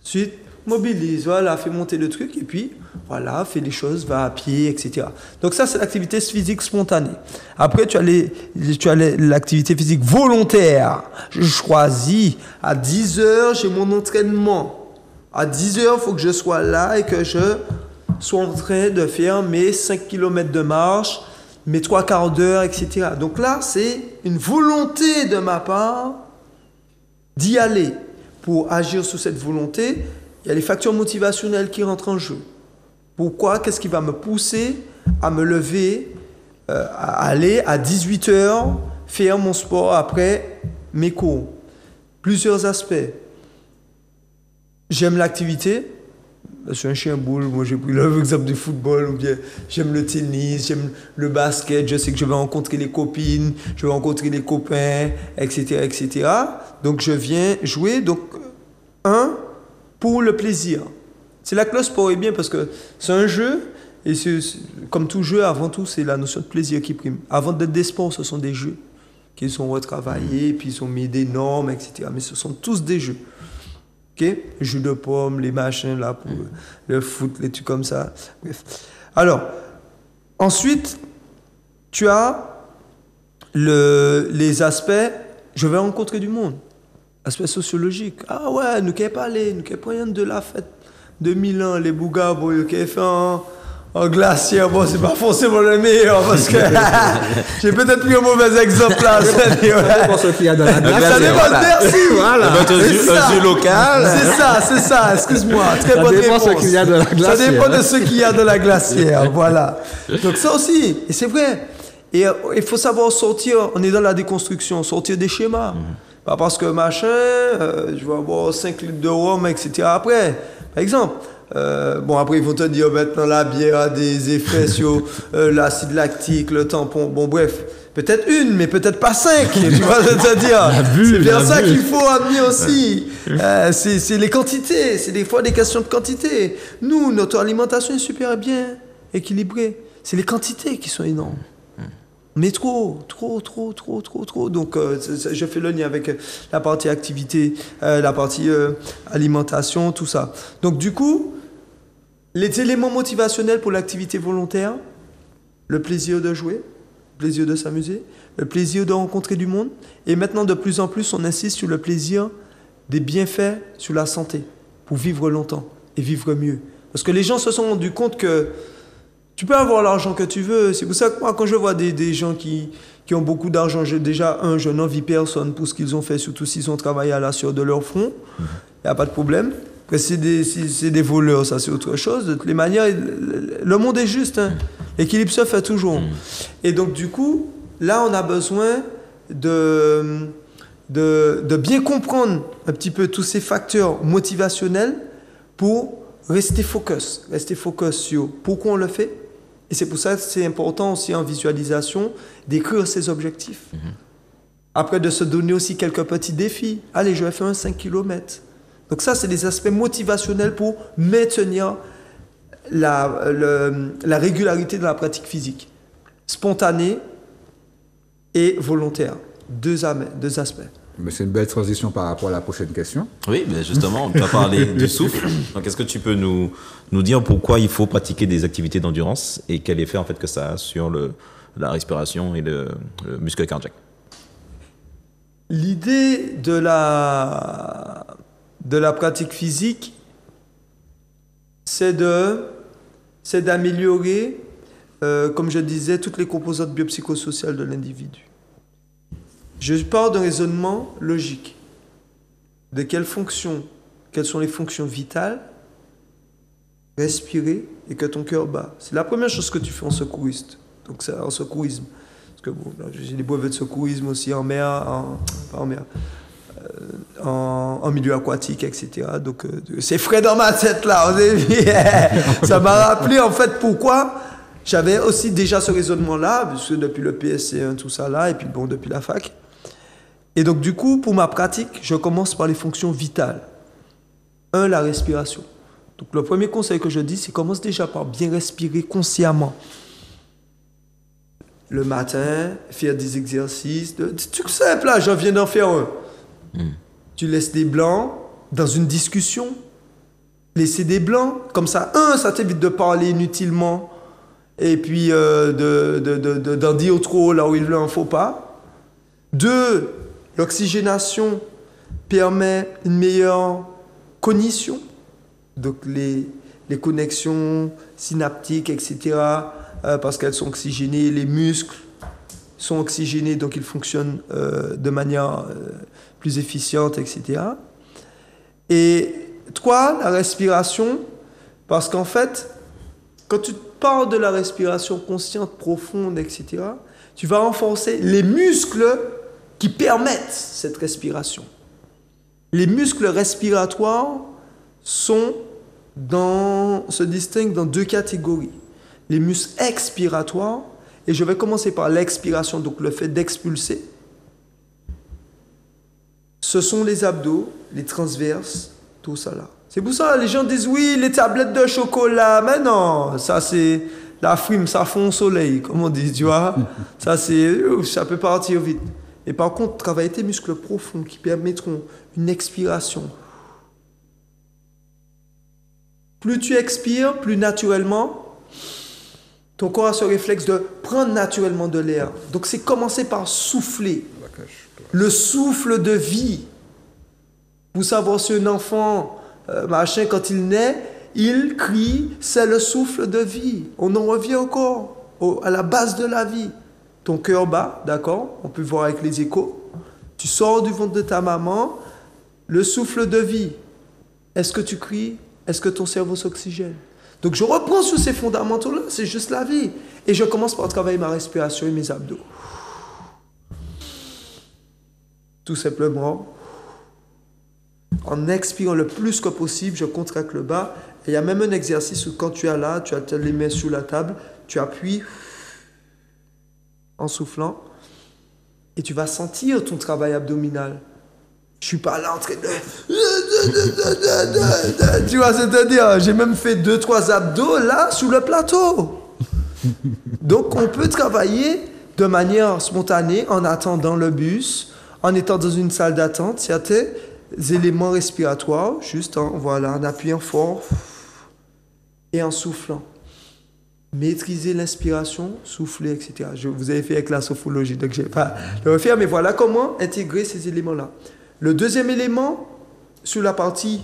Speaker 4: Ensuite, mobilise, voilà, fais monter le truc. Et puis, voilà, fais les choses, va à pied, etc. Donc ça, c'est l'activité physique spontanée. Après, tu as l'activité physique volontaire. Je choisis à 10 heures, j'ai mon entraînement. À 10 heures, il faut que je sois là et que je sois en train de faire mes 5 km de marche, mes 3 quarts d'heure, etc. Donc là, c'est une volonté de ma part d'y aller. Pour agir sous cette volonté, il y a les facteurs motivationnels qui rentrent en jeu. Pourquoi? Qu'est-ce qui va me pousser à me lever, à aller à 18 heures, faire mon sport après mes cours? Plusieurs aspects. J'aime l'activité. Je suis un chien boule, moi j'ai pris l'exemple du football, ou bien j'aime le tennis, j'aime le basket, je sais que je vais rencontrer les copines, je vais rencontrer les copains, etc., etc. Donc je viens jouer, donc pour le plaisir. C'est là que le sport est bien parce que c'est un jeu, et comme tout jeu, avant tout, c'est la notion de plaisir qui prime. Avant d'être des sports, ce sont des jeux qui sont retravaillés, puis ils ont mis des normes, etc. Mais ce sont tous des jeux. Okay? Les jeux de pommes, les machins là pour le foot, les trucs comme ça. Bref. Alors, ensuite, tu as les aspects, je vais rencontrer du monde. Aspect sociologique. Ah ouais, nous qui parlé, nous qui rien de la fête de Milan, les Bougas, bon, qui fait en glacière, bon, c'est pas forcément le meilleur parce que j'ai peut-être pris un mauvais exemple là. Ça
Speaker 2: dépend ce qu'il y a dans la glacière.
Speaker 4: Ça dépend, merci, voilà.
Speaker 3: Un jeu local.
Speaker 4: C'est ça, excuse-moi. Très bonne réponse. Ça dépend ce qu'il y a dans la glacière. Ça dépend de ce qu'il y a dans la glacière, voilà. Donc ça aussi, et c'est vrai. Et il faut savoir sortir, on est dans la déconstruction, sortir des schémas. Pas parce que machin, je vais avoir 5 litres de rhum, etc. Après, par exemple, bon, après, ils vont te dire maintenant la bière a des effets sur l'acide lactique, le tampon. Bon, bref, peut-être une, mais peut-être pas 5. Tu vois, te dire. C'est bien ça qu'il faut amener aussi. C'est les quantités. C'est des fois des questions de quantité. Nous, notre alimentation est super bien équilibrée. C'est les quantités qui sont énormes. Mais trop. Donc, je fais le lien avec la partie activité, la partie alimentation, tout ça. Donc, du coup, les éléments motivationnels pour l'activité volontaire, le plaisir de jouer, le plaisir de s'amuser, le plaisir de rencontrer du monde. Et maintenant, de plus en plus, on insiste sur le plaisir des bienfaits sur la santé, pour vivre longtemps et vivre mieux. Parce que les gens se sont rendus compte que tu peux avoir l'argent que tu veux. C'est pour ça que moi, quand je vois des gens qui ont beaucoup d'argent, je n'envie personne pour ce qu'ils ont fait, surtout s'ils ont travaillé à la sueur de leur front. Il n'y a pas de problème. Après, si c'est des voleurs, ça c'est autre chose. De toutes les manières, le monde est juste. Hein. L'équilibre se fait toujours. Et donc, du coup, là, on a besoin de bien comprendre un petit peu tous ces facteurs motivationnels pour rester focus sur pourquoi on le fait Et c'est pour ça que c'est important aussi en visualisation d'écrire ses objectifs. Après, de se donner aussi quelques petits défis. Allez, je vais faire un 5 km. Donc ça, c'est des aspects motivationnels pour maintenir la régularité de la pratique physique. Spontanée et volontaire. Deux aspects.
Speaker 2: Mais c'est une belle transition par rapport à la prochaine question.
Speaker 3: Oui, mais justement, tu as parlé du souffle. Donc, est-ce que tu peux nous dire pourquoi il faut pratiquer des activités d'endurance et quel effet en fait que ça a sur la respiration et le muscle cardiaque?
Speaker 4: L'idée de la pratique physique, c'est d'améliorer, comme je disais, toutes les composantes biopsychosociales de l'individu. Je pars d'un raisonnement logique. De quelles sont les fonctions vitales, respirer et que ton cœur bat. C'est la première chose que tu fais en secouriste. Donc c'est en secourisme. Parce que bon, j'ai des brevets de secourisme aussi en mer, en milieu aquatique, etc. Donc c'est frais dans ma tête là. Ça m'a rappelé en fait pourquoi j'avais aussi déjà ce raisonnement là, parce que depuis le PSC1, tout ça là, et puis bon, depuis la fac. Et donc du coup, pour ma pratique, je commence par les fonctions vitales. 1, la respiration. Donc le premier conseil que je dis, c'est commence déjà par bien respirer consciemment. Le matin, faire des exercices, des trucs simples là, je viens d'en faire un. Tu laisses des blancs dans une discussion. Laisser des blancs, comme ça, ça t'évite de parler inutilement et puis d'en dire trop là où il n'en faut pas. 2, l'oxygénation permet une meilleure cognition, donc les connexions synaptiques, etc., parce qu'elles sont oxygénées, les muscles sont oxygénés, donc ils fonctionnent de manière plus efficiente, etc. Et 3, la respiration, parce qu'en fait, quand tu parles de la respiration consciente, profonde, etc., tu vas renforcer les muscles qui permettent cette respiration. Les muscles respiratoires se distinguent dans 2 catégories. Les muscles expiratoires, et je vais commencer par l'expiration, donc le fait d'expulser. Ce sont les abdos, les transverses, tout ça là. C'est pour ça que les gens disent oui, les tablettes de chocolat, mais non, ça c'est la frime, ça fond au soleil, comme on dit, tu vois. Ça peut partir vite. Et par contre, travailler tes muscles profonds qui permettront une expiration. Plus tu expires, plus naturellement, ton corps a ce réflexe de prendre naturellement de l'air. Donc c'est commencer par souffler. Le souffle de vie. Vous savez, si un enfant, quand il naît, il crie, c'est le souffle de vie. On en revient encore à la base de la vie. Ton cœur bat, d'accord? On peut voir avec les échos. Tu sors du ventre de ta maman, le souffle de vie. Est-ce que tu cries? Est-ce que ton cerveau s'oxygène? Donc je reprends sur ces fondamentaux-là, c'est juste la vie. Et je commence par travailler ma respiration et mes abdos. Tout simplement, en expirant le plus que possible, je contracte le bas. Et il y a même un exercice où quand tu es là, tu as les mains sous la table, tu appuies en soufflant et tu vas sentir ton travail abdominal. Je suis pas là en train de... Tu vois, c'est-à-dire, j'ai même fait 2-3 abdos là, sous le plateau. Donc, on peut travailler de manière spontanée en attendant le bus, en étant dans une salle d'attente, certains éléments respiratoires, juste en appuyant fort et en soufflant. Maîtriser l'inspiration, souffler, etc. Vous avez fait avec la sophologie, donc je ne vais pas le refaire, mais voilà comment intégrer ces éléments-là. Le deuxième élément, sur la partie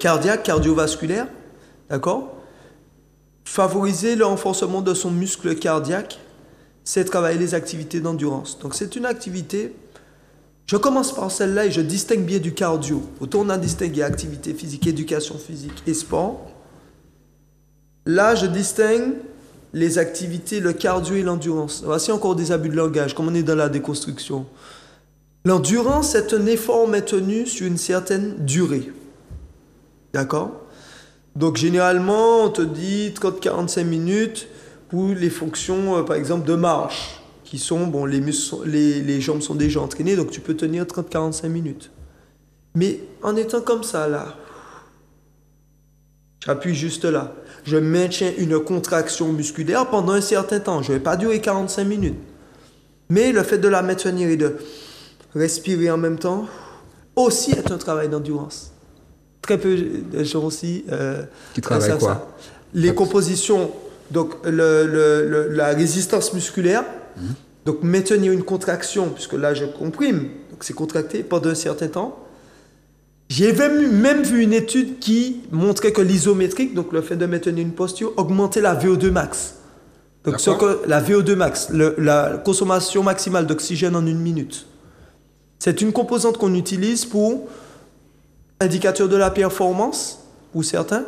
Speaker 4: cardiaque, cardiovasculaire, d'accord? Favoriser le renforcement de son muscle cardiaque, c'est travailler les activités d'endurance. Donc c'est une activité, je commence par celle-là et je distingue bien du cardio. Autant on a distingué activité physique, éducation physique et sport. Là, je distingue les activités, le cardio et l'endurance. Voici encore des abus de langage, comme on est dans la déconstruction. L'endurance, c'est un effort maintenu sur une certaine durée. D'accord? Donc généralement, on te dit 30-45 minutes pour les fonctions, par exemple, de marche, qui sont, bon, les jambes sont déjà entraînées, donc tu peux tenir 30-45 minutes. Mais en étant comme ça, là, j'appuie juste là. Je maintiens une contraction musculaire pendant un certain temps. Je ne vais pas durer 45 minutes. Mais le fait de la maintenir et de respirer en même temps aussi est un travail d'endurance. Très peu de gens aussi
Speaker 2: qui travaillent quoi?
Speaker 4: Ça. Les compositions, donc la résistance musculaire, donc maintenir une contraction, puisque là je comprime, donc c'est contracté pendant un certain temps. J'ai même vu une étude qui montrait que l'isométrique, donc le fait de maintenir une posture, augmentait la VO2 max. Donc la VO2 max, la consommation maximale d'oxygène en 1 minute. C'est une composante qu'on utilise pour indicateur de la performance, ou certains,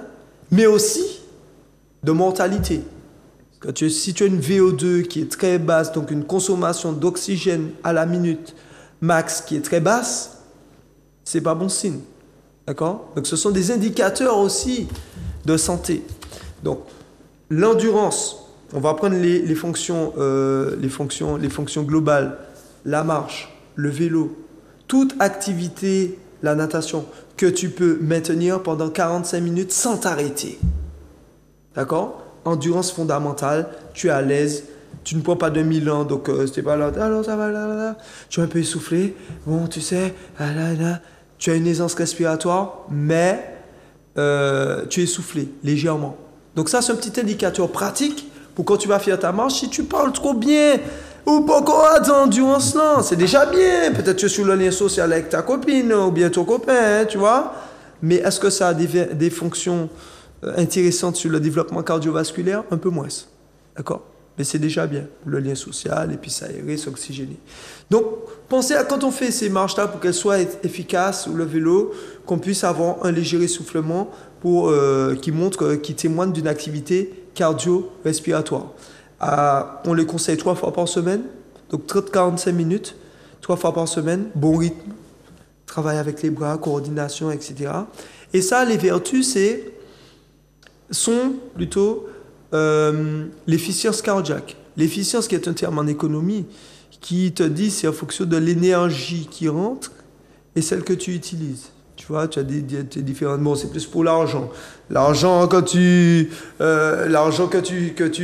Speaker 4: mais aussi de mortalité. Si tu as une VO2 qui est très basse, donc une consommation d'oxygène à la minute max qui est très basse, c'est pas bon signe. D'accord? Donc ce sont des indicateurs aussi de santé. Donc l'endurance, on va prendre les fonctions globales, la marche, le vélo, toute activité, la natation, que tu peux maintenir pendant 45 minutes sans t'arrêter. D'accord? Endurance fondamentale, tu es à l'aise, tu ne prends pas de Milan, donc c'était pas là, alors ça va, là, tu es un peu essoufflé, bon, tu sais, là, tu as une aisance respiratoire, mais tu es essoufflé légèrement. Donc ça, c'est un petit indicateur pratique pour quand tu vas faire ta marche. Si tu parles trop bien ou pas encore d'endurance, non, c'est déjà bien. Peut-être tu es sur le lien social avec ta copine ou bien ton copain, tu vois. Mais est-ce que ça a des fonctions intéressantes sur le développement cardiovasculaire? Un peu moins. D'accord? Mais c'est déjà bien, le lien social, et puis s'aérer, s'oxygéner. Donc, pensez à quand on fait ces marches-là pour qu'elles soient efficaces, ou le vélo, qu'on puisse avoir un léger essoufflement qui témoigne d'une activité cardio-respiratoire. On les conseille 3 fois par semaine, donc 30-45 minutes, 3 fois par semaine, bon rythme, travail avec les bras, coordination, etc. Et ça, les vertus, sont plutôt l'efficience cardiaque. L'efficience qui est un terme en économie qui te dit c'est en fonction de l'énergie qui rentre et celle que tu utilises. Tu vois, tu as des différentes... Bon, c'est plus pour l'argent. L'argent que tu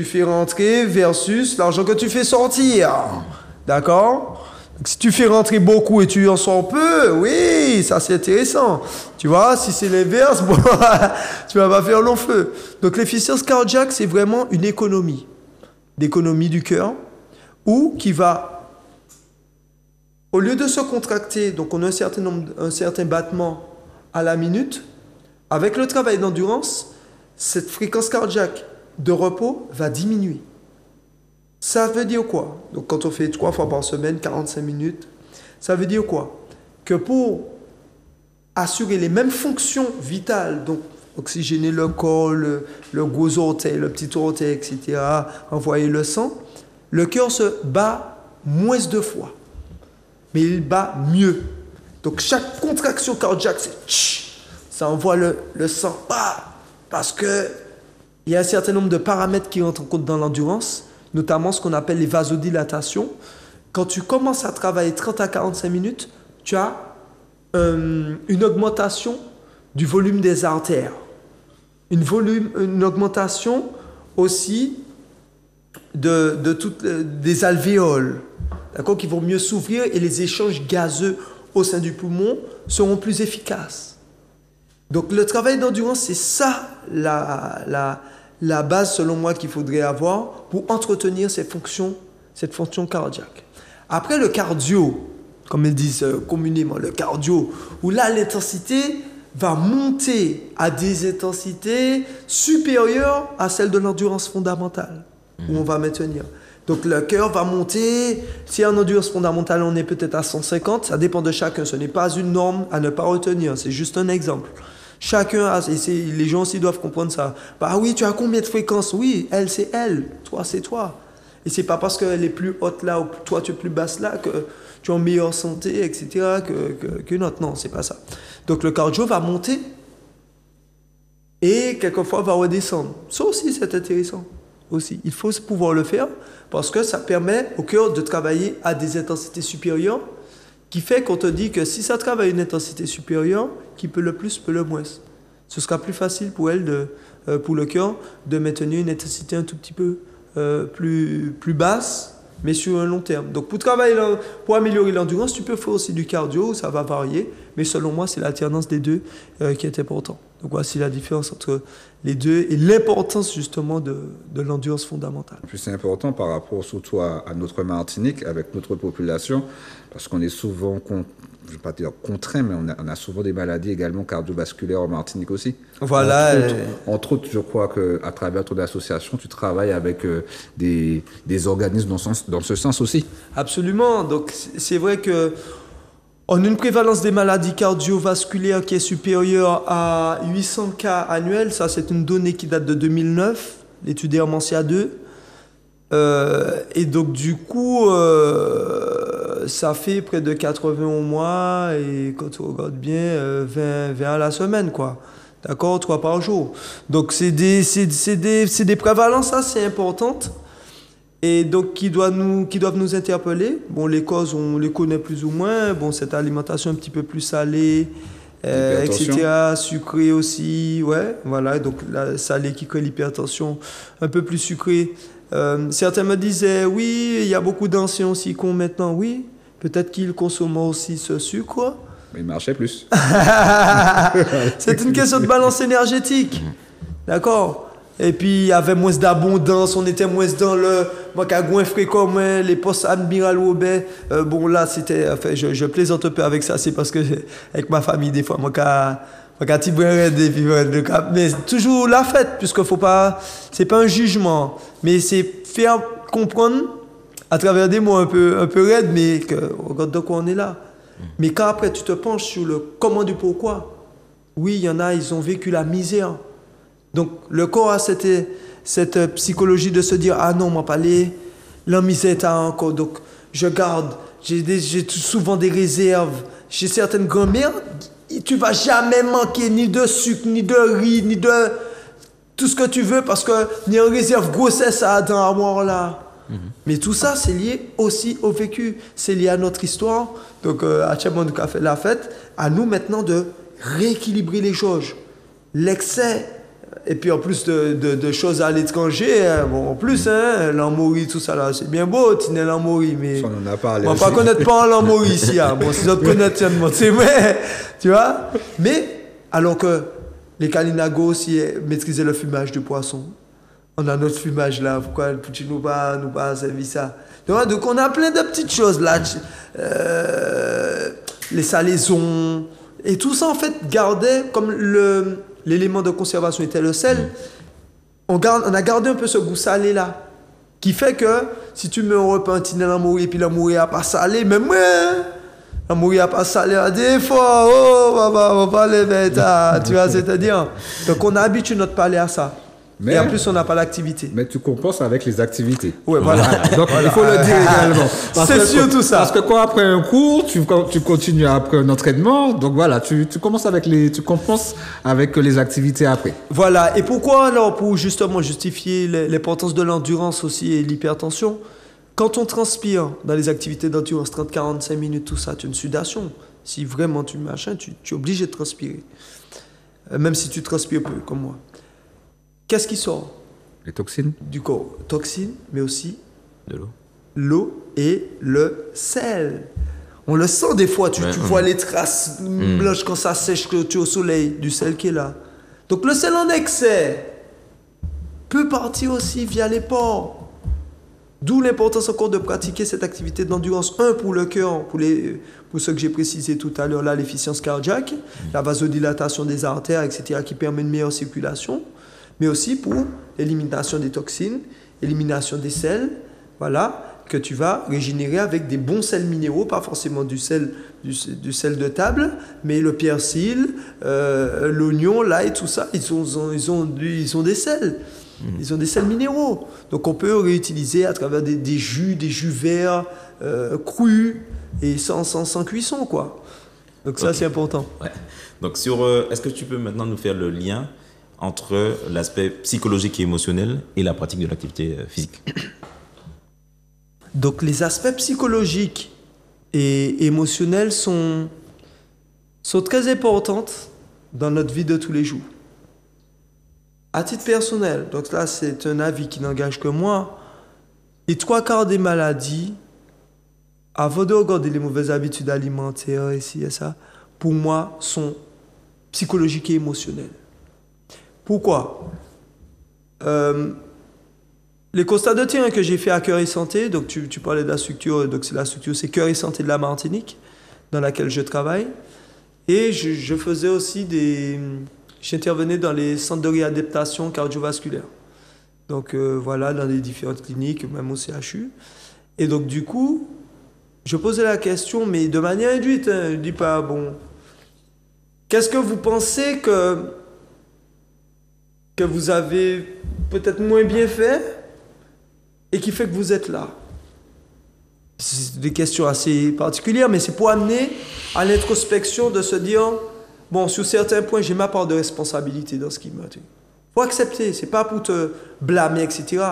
Speaker 4: fais rentrer versus l'argent que tu fais sortir. D'accord? Donc, si tu fais rentrer beaucoup et tu en sors peu, oui, ça c'est intéressant. Tu vois, si c'est l'inverse, bon, tu vas pas faire long feu. Donc l'efficience cardiaque, c'est vraiment une économie. D'économie du cœur, ou qui va, au lieu de se contracter, donc on a un certain battement à la minute, avec le travail d'endurance, cette fréquence cardiaque de repos va diminuer. Ça veut dire quoi? Donc quand on fait 3 fois par semaine, 45 minutes, ça veut dire quoi? Que pour assurer les mêmes fonctions vitales, donc oxygéner le corps, le gros orteil, le petit orteil, etc., envoyer le sang, le cœur se bat moins de fois, mais il bat mieux. Donc chaque contraction cardiaque, ça envoie le sang, parce qu'il y a un certain nombre de paramètres qui rentrent en compte dans l'endurance, notamment ce qu'on appelle les vasodilatations. Quand tu commences à travailler 30 à 45 minutes, tu as une augmentation du volume des artères. Une augmentation aussi des alvéoles, d'accord, qui vont mieux s'ouvrir et les échanges gazeux au sein du poumon seront plus efficaces. Donc le travail d'endurance, c'est ça la base selon moi qu'il faudrait avoir pour entretenir cette fonction cardiaque. Après le cardio, comme ils disent communément, le cardio, où là l'intensité va monter à des intensités supérieures à celles de l'endurance fondamentale, où on va maintenir. Donc le cœur va monter, si en endurance fondamentale on est peut-être à 150, ça dépend de chacun, ce n'est pas une norme à ne pas retenir, c'est juste un exemple. Chacun a, les gens aussi doivent comprendre ça. Bah oui, tu as combien de fréquences? Oui, elle c'est elle, toi c'est toi. Et c'est pas parce qu'elle est plus haute là ou toi tu es plus basse là que tu es en meilleure santé, etc. que une autre. Non, c'est pas ça. Donc le cardio va monter et quelquefois va redescendre. Ça aussi, c'est intéressant. Aussi. Il faut pouvoir le faire parce que ça permet au cœur de travailler à des intensités supérieures, qui fait qu'on te dit que si ça travaille à une intensité supérieure, qui peut le plus, peut le moins. Ce sera plus facile pour elle, pour le cœur, de maintenir une intensité un tout petit peu plus basse, mais sur un long terme. Donc pour améliorer l'endurance, tu peux faire aussi du cardio, ça va varier, mais selon moi, c'est l'alternance des deux qui est important. Donc voici la différence entre les deux et l'importance justement de l'endurance fondamentale.
Speaker 2: Puis c'est important par rapport surtout à notre Martinique, avec notre population, parce qu'on est souvent, je ne vais pas dire contraint, mais on a souvent des maladies également cardiovasculaires en Martinique aussi.
Speaker 4: Voilà.
Speaker 2: Entre autres, je crois qu'à travers ton association, tu travailles avec des organismes dans ce sens aussi.
Speaker 4: Absolument. Donc c'est vrai que on a une prévalence des maladies cardiovasculaires qui est supérieure à 800 cas annuels. Ça, c'est une donnée qui date de 2009, l'étude Hermancia 2. Et donc, du coup, ça fait près de 80 au mois et quand on regarde bien, 20 à la semaine, quoi. D'accord, 3 par jour. Donc, c'est des prévalences assez importantes. Et donc, qui doivent nous interpeller. Bon, les causes, on les connaît plus ou moins. Bon, cette alimentation un petit peu plus salée, etc., sucrée aussi, ouais, voilà. Donc, la salée qui crée l'hypertension, un peu plus sucrée. Certains me disaient, oui, il y a beaucoup d'anciens aussi qui ont maintenant, oui, peut-être qu'ils consomment aussi ce sucre.
Speaker 2: Mais il marchait plus.
Speaker 4: C'est une question de balance énergétique, d'accord? Et puis, il y avait moins d'abondance, on était moins dans le... Moi, qui a goinfré comme les postes Admiral Robert. Bon, là, c'était... Enfin, je plaisante un peu avec ça, c'est parce que, avec ma famille, des fois, moi, mais toujours la fête, puisque faut pas... C'est pas un jugement, mais c'est faire comprendre, à travers des mots un peu raides, mais regarde de quoi on est là. Mais quand après, tu te penches sur le comment du pourquoi, oui, il y en a, ils ont vécu la misère. Donc, le corps a cette psychologie de se dire « Ah non, moi, pas la misère t'as encore. » Donc, je garde. J'ai souvent des réserves. J'ai certaines grand-mères, tu vas jamais manquer ni de sucre, ni de riz, ni de tout ce que tu veux parce que ni en réserve grossesse à dans l'armoire là. Mais tout ça, c'est lié aussi au vécu. C'est lié à notre histoire. Donc, à Tchèbon qui a fait la fête, à nous maintenant de rééquilibrer les jauges. L'excès. Et puis en plus de choses à l'étranger, hein, bon, en plus, hein, l'Amaury, tout ça là, c'est bien beau, Tinel l'Amaury, mais
Speaker 2: ça, on en a parlé
Speaker 4: on va pas connaître pas l'Amaury ici. Hein. Bon, si d'autres connaissent, c'est vrai, tu vois. Mais alors que les Kalinago aussi maîtrisaient le fumage de poisson, on a notre fumage là, pourquoi le Poutine nous pas servi ça. Donc on a plein de petites choses là, les salaisons, et tout ça en fait gardait comme l'élément de conservation était le sel, on a gardé un peu ce goût salé là, qui fait que si tu mets un repas un tinel l'Amaury et puis l'Amaury n'a pas salé, même moi, l'Amaury n'a pas salé à des fois, oh, on va parler bête, tu vois, c'est-à-dire, donc on a habitué notre palais à ça. Et en plus, on n'a pas l'activité.
Speaker 2: Mais tu compenses avec les activités.
Speaker 4: Ouais, voilà.
Speaker 2: Donc, il faut le dire également.
Speaker 4: C'est surtout ça.
Speaker 2: Parce que quand après un cours, tu continues après un entraînement. Donc voilà, tu compenses avec les activités après.
Speaker 4: Voilà. Et pourquoi alors? Pour justement justifier l'importance de l'endurance aussi et l'hypertension. Quand on transpire dans les activités d'endurance, 30-45 minutes, tout ça, tu as une sudation. Si vraiment tu es obligé de transpirer. Même si tu transpires peu, comme moi. Qu'est-ce qui sort?
Speaker 2: Les toxines.
Speaker 4: Du corps. Toxines, mais aussi
Speaker 3: de l'eau.
Speaker 4: L'eau et le sel. On le sent des fois, tu vois les traces blanches quand ça sèche, que tu es au soleil, du sel qui est là. Donc le sel en excès peut partir aussi via les pores. D'où l'importance encore de pratiquer cette activité d'endurance. Un, pour le cœur, pour ce que j'ai précisé tout à l'heure, là, l'efficience cardiaque, la vasodilatation des artères, etc., qui permet une meilleure circulation. Mais aussi pour l'élimination des toxines, élimination des sels, voilà, que tu vas régénérer avec des bons sels minéraux, pas forcément du sel de table, mais le persil, l'oignon, l'ail, tout ça, ils ont des sels. Ils ont des sels minéraux. Donc on peut réutiliser à travers des jus verts, crus, et sans cuisson, quoi. Donc ça, c'est important.
Speaker 3: Ouais. Donc est-ce que tu peux maintenant nous faire le lien entre l'aspect psychologique et émotionnel et la pratique de l'activité physique?
Speaker 4: Donc les aspects psychologiques et émotionnels sont très importants dans notre vie de tous les jours. À titre personnel, donc là c'est un avis qui n'engage que moi, les 3/4 des maladies, avant de regarder les mauvaises habitudes alimentaires, ici et ça, pour moi, sont psychologiques et émotionnelles. Pourquoi? Les constats de terrain que j'ai fait à Cœur et Santé, donc tu parlais de la structure, donc c'est Cœur et Santé de la Martinique, dans laquelle je travaille. Et je faisais aussi j'intervenais dans les centres de réadaptation cardiovasculaire. Donc voilà, dans les différentes cliniques, même au CHU. Et donc du coup, je posais la question, mais de manière induite, hein, je ne dis pas, bon, qu'est-ce que vous pensez que vous avez peut-être moins bien fait et qui fait que vous êtes là? C'est des questions assez particulières, mais c'est pour amener à l'introspection de se dire, bon, sur certains points, j'ai ma part de responsabilité dans ce qui me... Il faut accepter, c'est pas pour te blâmer, etc.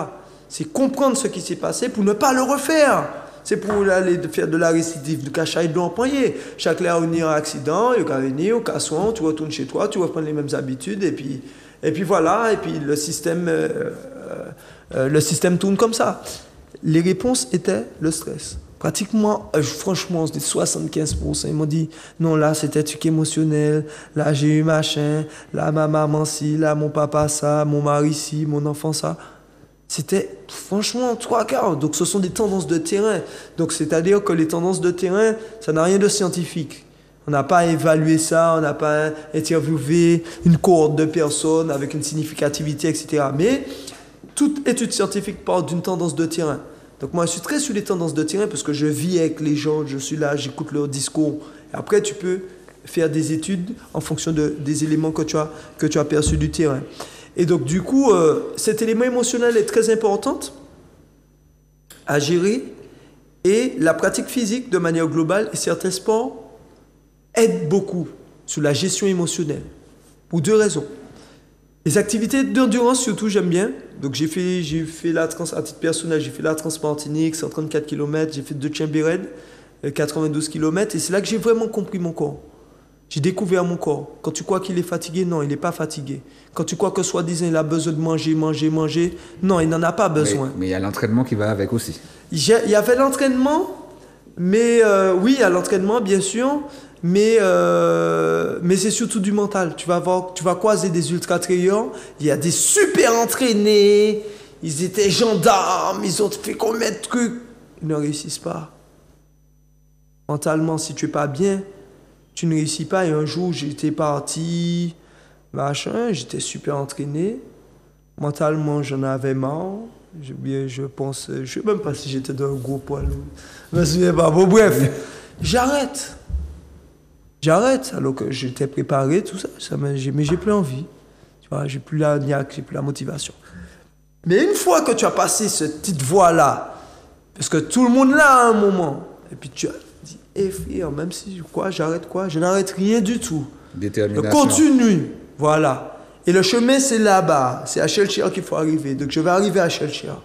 Speaker 4: C'est comprendre ce qui s'est passé pour ne pas le refaire. C'est pour aller faire de la récidive, de cacher de l'empoigné. Chaque fois qu'il y a un accident, il y a venir, au cas soin, tu retournes chez toi, tu reprends les mêmes habitudes, et puis voilà, et puis le système tourne comme ça. Les réponses étaient le stress. Pratiquement, franchement, c'était 75%. Ils m'ont dit, non, là, c'était un truc émotionnel, là, j'ai eu machin, là, ma maman ci, là, mon papa ça, mon mari ci, mon enfant ça. C'était franchement 3/4. Donc ce sont des tendances de terrain. Donc c'est-à-dire que les tendances de terrain, ça n'a rien de scientifique. On n'a pas évalué ça, on n'a pas interviewé une cohorte de personnes avec une significativité, etc. Mais toute étude scientifique parle d'une tendance de terrain. Donc moi je suis très sur les tendances de terrain parce que je vis avec les gens, je suis là, j'écoute leurs discours. Et après tu peux faire des études en fonction des éléments que tu as perçus du terrain. Et donc, du coup, cet élément émotionnel est très important à gérer. Et la pratique physique, de manière globale, et certains sports aident beaucoup sur la gestion émotionnelle. Pour 2 raisons. Les activités d'endurance, surtout, j'aime bien. Donc, j'ai fait la trans, à titre personnel, j'ai fait la Transmartinique, 134 km. J'ai fait 2 Chambered, 92 km. Et c'est là que j'ai vraiment compris mon corps. J'ai découvert mon corps. Quand tu crois qu'il est fatigué, non, il n'est pas fatigué. Quand tu crois que soi-disant il a besoin de manger, non, il n'en a pas besoin.
Speaker 2: Mais il y a l'entraînement qui va avec aussi.
Speaker 4: Il y avait l'entraînement, mais oui, il y a l'entraînement, bien sûr, mais c'est surtout du mental. Tu vas croiser des ultra-trailers, il y a des super entraînés, ils étaient gendarmes, ils ont fait combien de trucs. Ils ne réussissent pas. Mentalement, si tu n'es pas bien, tu ne réussis pas. Et un jour, j'étais parti, machin, j'étais super entraîné. Mentalement, j'en avais marre. Je pense, je ne sais même pas si j'étais dans un gros poids lourd. Je me souviens pas. Bon, bref, j'arrête. Alors que j'étais préparé, tout ça. Mais j'ai plus envie. Tu vois, j'ai plus la niaque, j'ai plus la motivation. Mais une fois que tu as passé cette petite voie-là, parce que tout le monde l'a à un moment, et puis tu as dit, frère, même si j'arrête quoi? Je n'arrête rien du tout.
Speaker 2: Détermination.
Speaker 4: Je continue. Voilà. Et le chemin, c'est là-bas. C'est à Shelchia qu'il faut arriver. Donc, je vais arriver à Shelchia.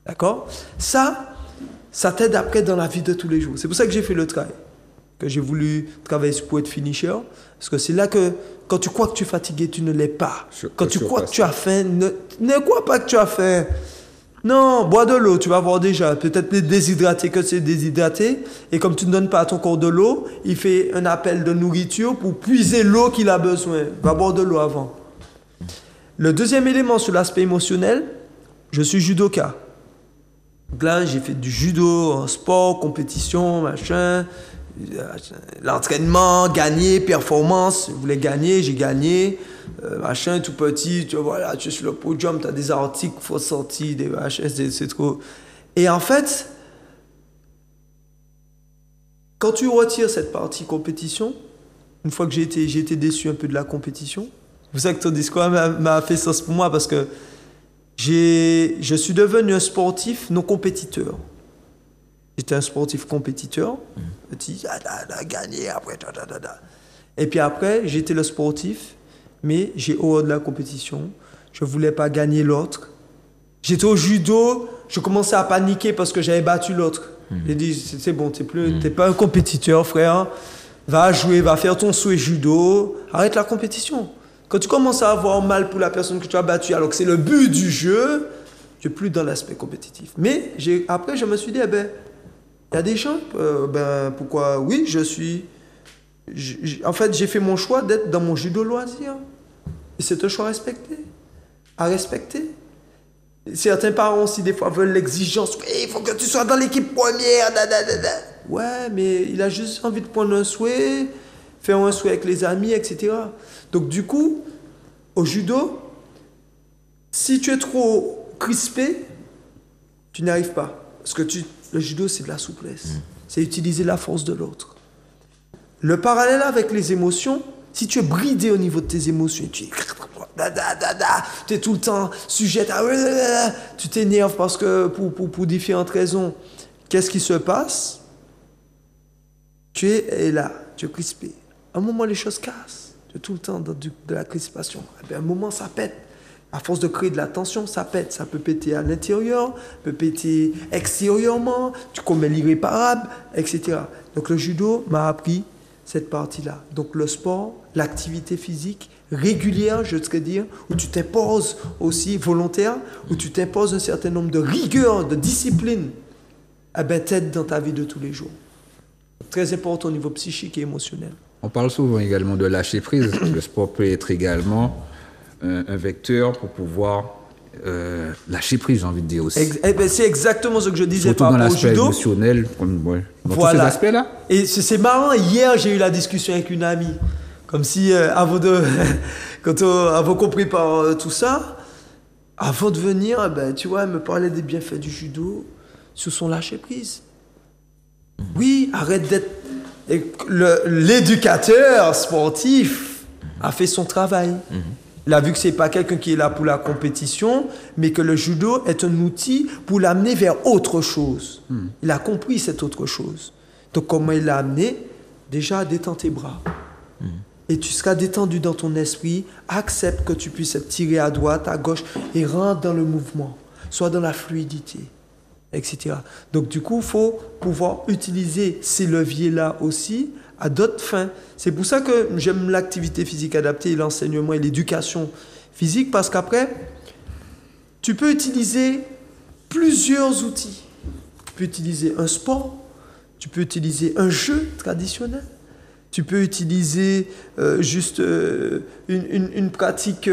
Speaker 4: D'accord? Ça t'aide après dans la vie de tous les jours. C'est pour ça que j'ai fait le travail. Que j'ai voulu travailler pour être finisher. Parce que c'est là que, quand tu crois que tu es fatigué, tu ne l'es pas. Quand tu crois que tu as faim, ne crois pas que tu as faim. Non, bois de l'eau, tu vas voir déjà. Peut-être déshydraté que c'est déshydraté. Et comme tu ne donnes pas à ton corps de l'eau, il fait un appel de nourriture pour puiser l'eau qu'il a besoin. Va boire de l'eau avant. Le deuxième élément sur l'aspect émotionnel, je suis judoka. Donc là, j'ai fait du judo, en sport, compétition, machin. L'entraînement, gagner, performance. Je voulais gagner, j'ai gagné. Machin, tout petit, tu vois, voilà, tu es sur le podium, tu as des articles, il faut sortir, des machins, c'est trop. Et en fait, quand tu retires cette partie compétition, une fois que j'ai été déçu un peu de la compétition, c'est pour ça que ton discours m'a fait sens pour moi, parce que je suis devenu un sportif non compétiteur. J'étais un sportif compétiteur, petit, gagné, après, Et puis après, j'étais le sportif mais j'ai horreur de la compétition. Je ne voulais pas gagner l'autre. J'étais au judo, je commençais à paniquer parce que j'avais battu l'autre. J'ai dit, c'est bon, t'es pas un compétiteur, frère. Va jouer, va faire ton souhait judo. Arrête la compétition. Quand tu commences à avoir mal pour la personne que tu as battue, alors que c'est le but du jeu, tu n'es plus dans l'aspect compétitif. Mais après, je me suis dit, il y a des gens, pourquoi? Oui, en fait, j'ai fait mon choix d'être dans mon judo loisir. Et c'est un choix à respecter. Certains parents aussi, des fois, veulent l'exigence. Oui, il faut que tu sois dans l'équipe première. Ouais, mais il a juste envie de prendre un souhait, faire un souhait avec les amis, etc. Donc, du coup, au judo, si tu es trop crispé, tu n'y arrives pas. Parce que le judo, c'est de la souplesse. C'est utiliser la force de l'autre. Le parallèle avec les émotions, si tu es bridé au niveau de tes émotions, tu es tout le temps sujette à... Tu t'énerves parce que pour différentes raisons. Qu'est-ce qui se passe? Tu es là, tu es crispé. À un moment, les choses cassent. Tu es tout le temps dans de la crispation. À un moment, ça pète. À force de créer de la tension, ça pète. Ça peut péter à l'intérieur, peut péter extérieurement, tu commets l'irréparable, etc. Donc le judo m'a appris cette partie-là. Donc le sport, l'activité physique régulière, je devrais dire, où tu t'imposes aussi volontaire, où tu t'imposes un certain nombre de rigueurs, de disciplines, t'aide dans ta vie de tous les jours. Très important au niveau psychique et émotionnel.
Speaker 2: On parle souvent également de lâcher prise. Le sport peut être également un vecteur pour pouvoir lâcher prise, j'ai envie de dire aussi.
Speaker 4: C'est exactement ce que je disais
Speaker 2: surtout
Speaker 4: par
Speaker 2: dans
Speaker 4: rapport au
Speaker 2: l'aspect
Speaker 4: judo.
Speaker 2: émotionnel, dans
Speaker 4: Voilà.
Speaker 2: tous ces aspects-là.
Speaker 4: Et c'est marrant, hier j'ai eu la discussion avec une amie, comme si avant qu'on prépare tout ça, avant de venir, tu vois, elle me parlait des bienfaits du judo sur son lâcher prise. Oui, arrête d'être... L'éducateur sportif a fait son travail. Il a vu que c'est pas quelqu'un qui est là pour la compétition, mais que le judo est un outil pour l'amener vers autre chose. Il a compris cette autre chose. Donc comment il l'a amené? Déjà, détends tes bras. Et tu seras détendu dans ton esprit. Accepte que tu puisses être tiré à droite, à gauche, et rentre dans le mouvement. Sois dans la fluidité, etc. Donc du coup, il faut pouvoir utiliser ces leviers-là aussi à d'autres fins. C'est pour ça que j'aime l'activité physique adaptée, l'enseignement et l'éducation physique, parce qu'après, tu peux utiliser plusieurs outils. Tu peux utiliser un sport, tu peux utiliser un jeu traditionnel, tu peux utiliser une pratique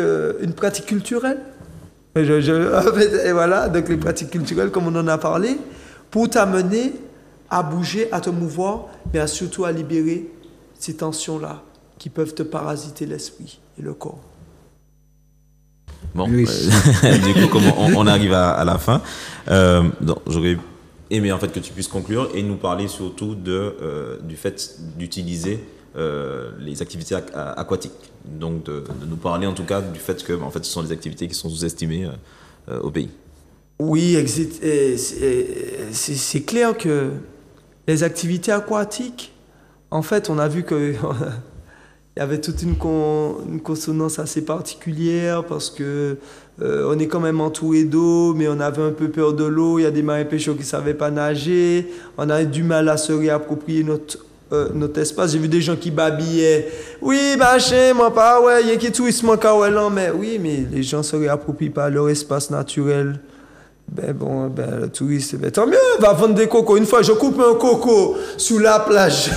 Speaker 4: culturelle. Et voilà, donc les pratiques culturelles, comme on en a parlé, pour t'amener à bouger, à te mouvoir, mais surtout à libérer ces tensions-là qui peuvent te parasiter l'esprit et le corps.
Speaker 3: Bon,
Speaker 2: Oui.
Speaker 3: du coup, comme on arrive à la fin, donc, j'aurais aimé en fait que tu puisses conclure et nous parler surtout du fait d'utiliser les activités aquatiques. Donc de nous parler en tout cas du fait que en fait, ce sont des activités qui sont sous-estimées au pays.
Speaker 4: Oui, c'est clair que les activités aquatiques, en fait, on a vu que il y avait toute une consonance assez particulière parce que on est quand même entouré d'eau, mais on avait un peu peur de l'eau. Il y a des marins pêcheurs qui ne savaient pas nager. On a eu du mal à se réapproprier notre espace. J'ai vu des gens qui babillaient. Oui, chez moi, pas, ouais, il y a qui tourisme encore, non, mais oui, mais les gens ne se réapproprient pas leur espace naturel. Le touriste, tant mieux, va vendre des cocos. Une fois, je coupe un coco sous la plage.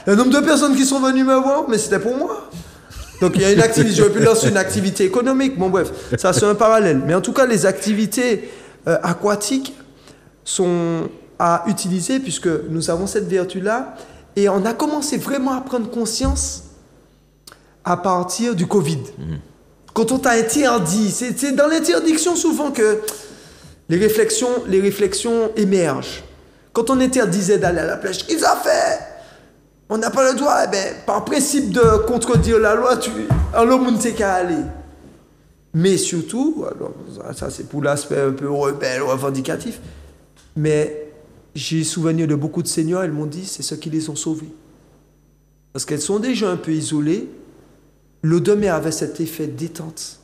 Speaker 4: Le nombre de personnes qui sont venues me voir, mais c'était pour moi. Donc il y a une activité, j'aurais pu lancer une activité économique. Bon bref, ça c'est un parallèle. Mais en tout cas, les activités aquatiques sont à utiliser puisque nous avons cette vertu-là. Et on a commencé vraiment à prendre conscience à partir du Covid. Quand on t'a interdit, c'est dans l'interdiction souvent que les réflexions émergent. Quand on interdisait d'aller à la plage, qu'est-ce qu'on a fait? On n'a pas le droit, par principe de contredire la loi, l'homme ne qu'à aller. Mais surtout, alors, ça c'est pour l'aspect un peu rebelle ou revendicatif, mais j'ai souvenir de beaucoup de seniors, elles m'ont dit, c'est ceux qui les ont sauvés. Parce qu'elles sont déjà un peu isolées, l'eau de mer avait cet effet détente.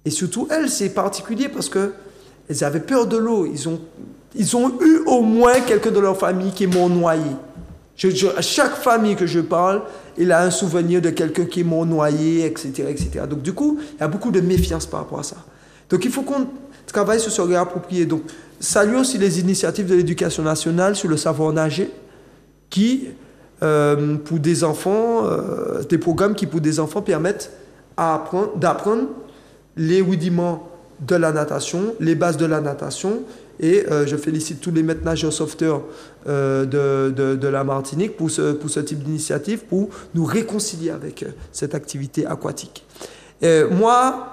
Speaker 4: Et surtout, elles, c'est particulier parce qu'elles avaient peur de l'eau. Ils ont eu au moins quelqu'un de leur famille qui est mort noyé. À chaque famille que je parle, il a un souvenir de quelqu'un qui est mort noyé, etc., etc. Donc, du coup, il y a beaucoup de méfiance par rapport à ça. Donc, il faut qu'on travaille sur se réapproprier. Donc, saluons aussi les initiatives de l'éducation nationale sur le savoir nager, qui, pour des enfants, des programmes qui, pour des enfants, permettent d'apprendre les rudiments de la natation, les bases de la natation. Et je félicite tous les maîtres nageurs sauveteurs de la Martinique pour ce type d'initiative, pour nous réconcilier avec cette activité aquatique. Moi,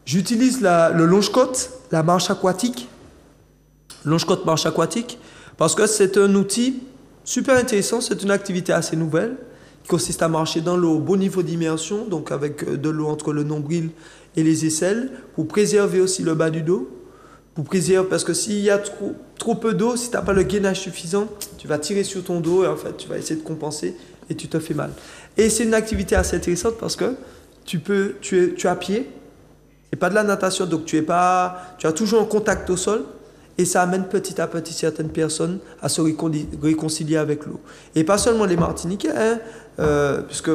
Speaker 4: j'utilise le longe-côte, la marche aquatique, longe-côte marche aquatique, parce que c'est un outil super intéressant, c'est une activité assez nouvelle, qui consiste à marcher dans l'eau au bon niveau d'immersion, donc avec de l'eau entre le nombril et les aisselles, pour préserver aussi le bas du dos, pour préserver, parce que s'il y a trop peu d'eau, si tu n'as pas le gainage suffisant, tu vas tirer sur ton dos et en fait, tu vas essayer de compenser et tu te fais mal. Et c'est une activité assez intéressante parce que tu es à pied, et pas de la natation, donc tu as toujours un contact au sol, et ça amène petit à petit certaines personnes à se réconcilier avec l'eau. Et pas seulement les Martiniquais, puisque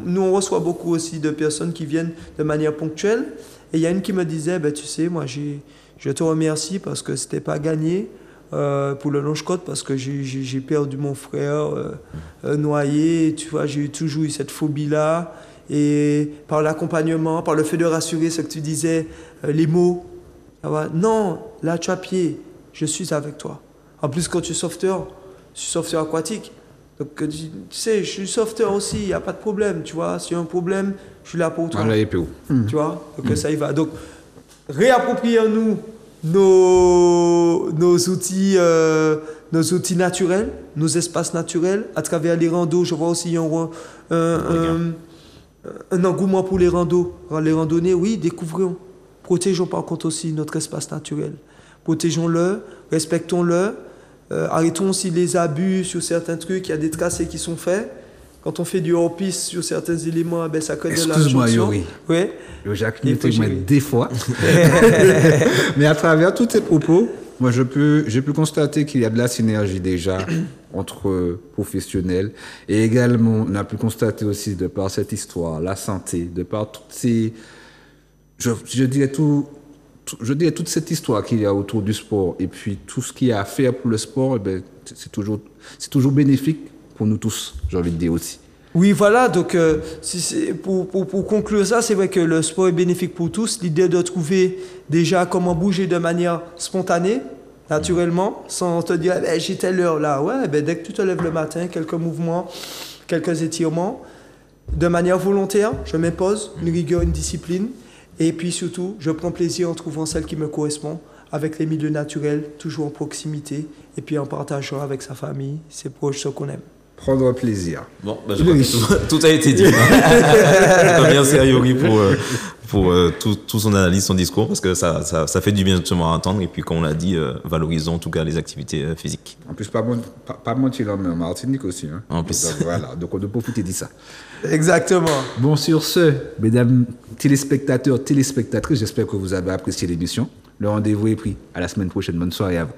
Speaker 4: nous on reçoit beaucoup aussi de personnes qui viennent de manière ponctuelle. Et il y a une qui me disait, tu sais, moi je te remercie parce que c'était pas gagné pour le longe-côte, parce que j'ai perdu mon frère noyé, tu vois, j'ai toujours eu cette phobie-là. Et par l'accompagnement, par le fait de rassurer ce que tu disais, les mots, non, là tu as pied, je suis avec toi. En plus, quand tu es sauveteur, je suis sauveteur aquatique. Donc, tu sais, je suis sauveteur aussi, il n'y a pas de problème, tu vois. S'il y a un problème, je suis là pour toi. Tu vois, donc ça y va. Donc, réapproprions-nous nos outils naturels, nos espaces naturels, à travers les randos. Je vois aussi un engouement pour les randos. Les randonnées, oui, découvrons. Protégeons par contre aussi notre espace naturel. Protégeons-le, respectons-le, arrêtons aussi les abus sur certains trucs. Il y a des tracés qui sont faits. Quand on fait du hors-piste sur certains éléments, ça crée de la jonction.
Speaker 2: Excuse-moi, Yori.
Speaker 4: Oui.
Speaker 2: Jacques nous témoin des fois. Mais à travers tous tes propos, moi, j'ai pu constater qu'il y a de la synergie déjà entre professionnels. Et également, on a pu constater aussi, de par cette histoire, la santé, de par toutes ces... Je dirais toute cette histoire qu'il y a autour du sport et puis tout ce qu'il y a à faire pour le sport, c'est toujours bénéfique pour nous tous, j'ai envie de dire aussi.
Speaker 4: Oui, voilà, donc pour conclure ça, c'est vrai que le sport est bénéfique pour tous. L'idée de trouver déjà comment bouger de manière spontanée, naturellement, sans te dire j'ai telle heure là. Ouais, dès que tu te lèves le matin, quelques mouvements, quelques étirements, de manière volontaire, je m'impose une rigueur, une discipline. Et puis surtout, je prends plaisir en trouvant celle qui me correspond, avec les milieux naturels, toujours en proximité, et puis en partageant avec sa famille, ses proches, ceux qu'on aime.
Speaker 2: Prendre plaisir.
Speaker 3: Bon, je crois que tout a été dit. Merci à Yori pour tout son analyse, son discours, parce que ça fait du bien justement à entendre. Et puis, comme on l'a dit, valorisons en tout cas les activités physiques.
Speaker 2: En plus, pas mentir en Martinique aussi. Hein.
Speaker 3: En plus.
Speaker 2: Donc, voilà, donc on ne peut pas dire ça.
Speaker 4: Exactement.
Speaker 2: Bon, sur ce, mesdames téléspectateurs, téléspectatrices, j'espère que vous avez apprécié l'émission. Le rendez-vous est pris. À la semaine prochaine. Bonne soirée à vous.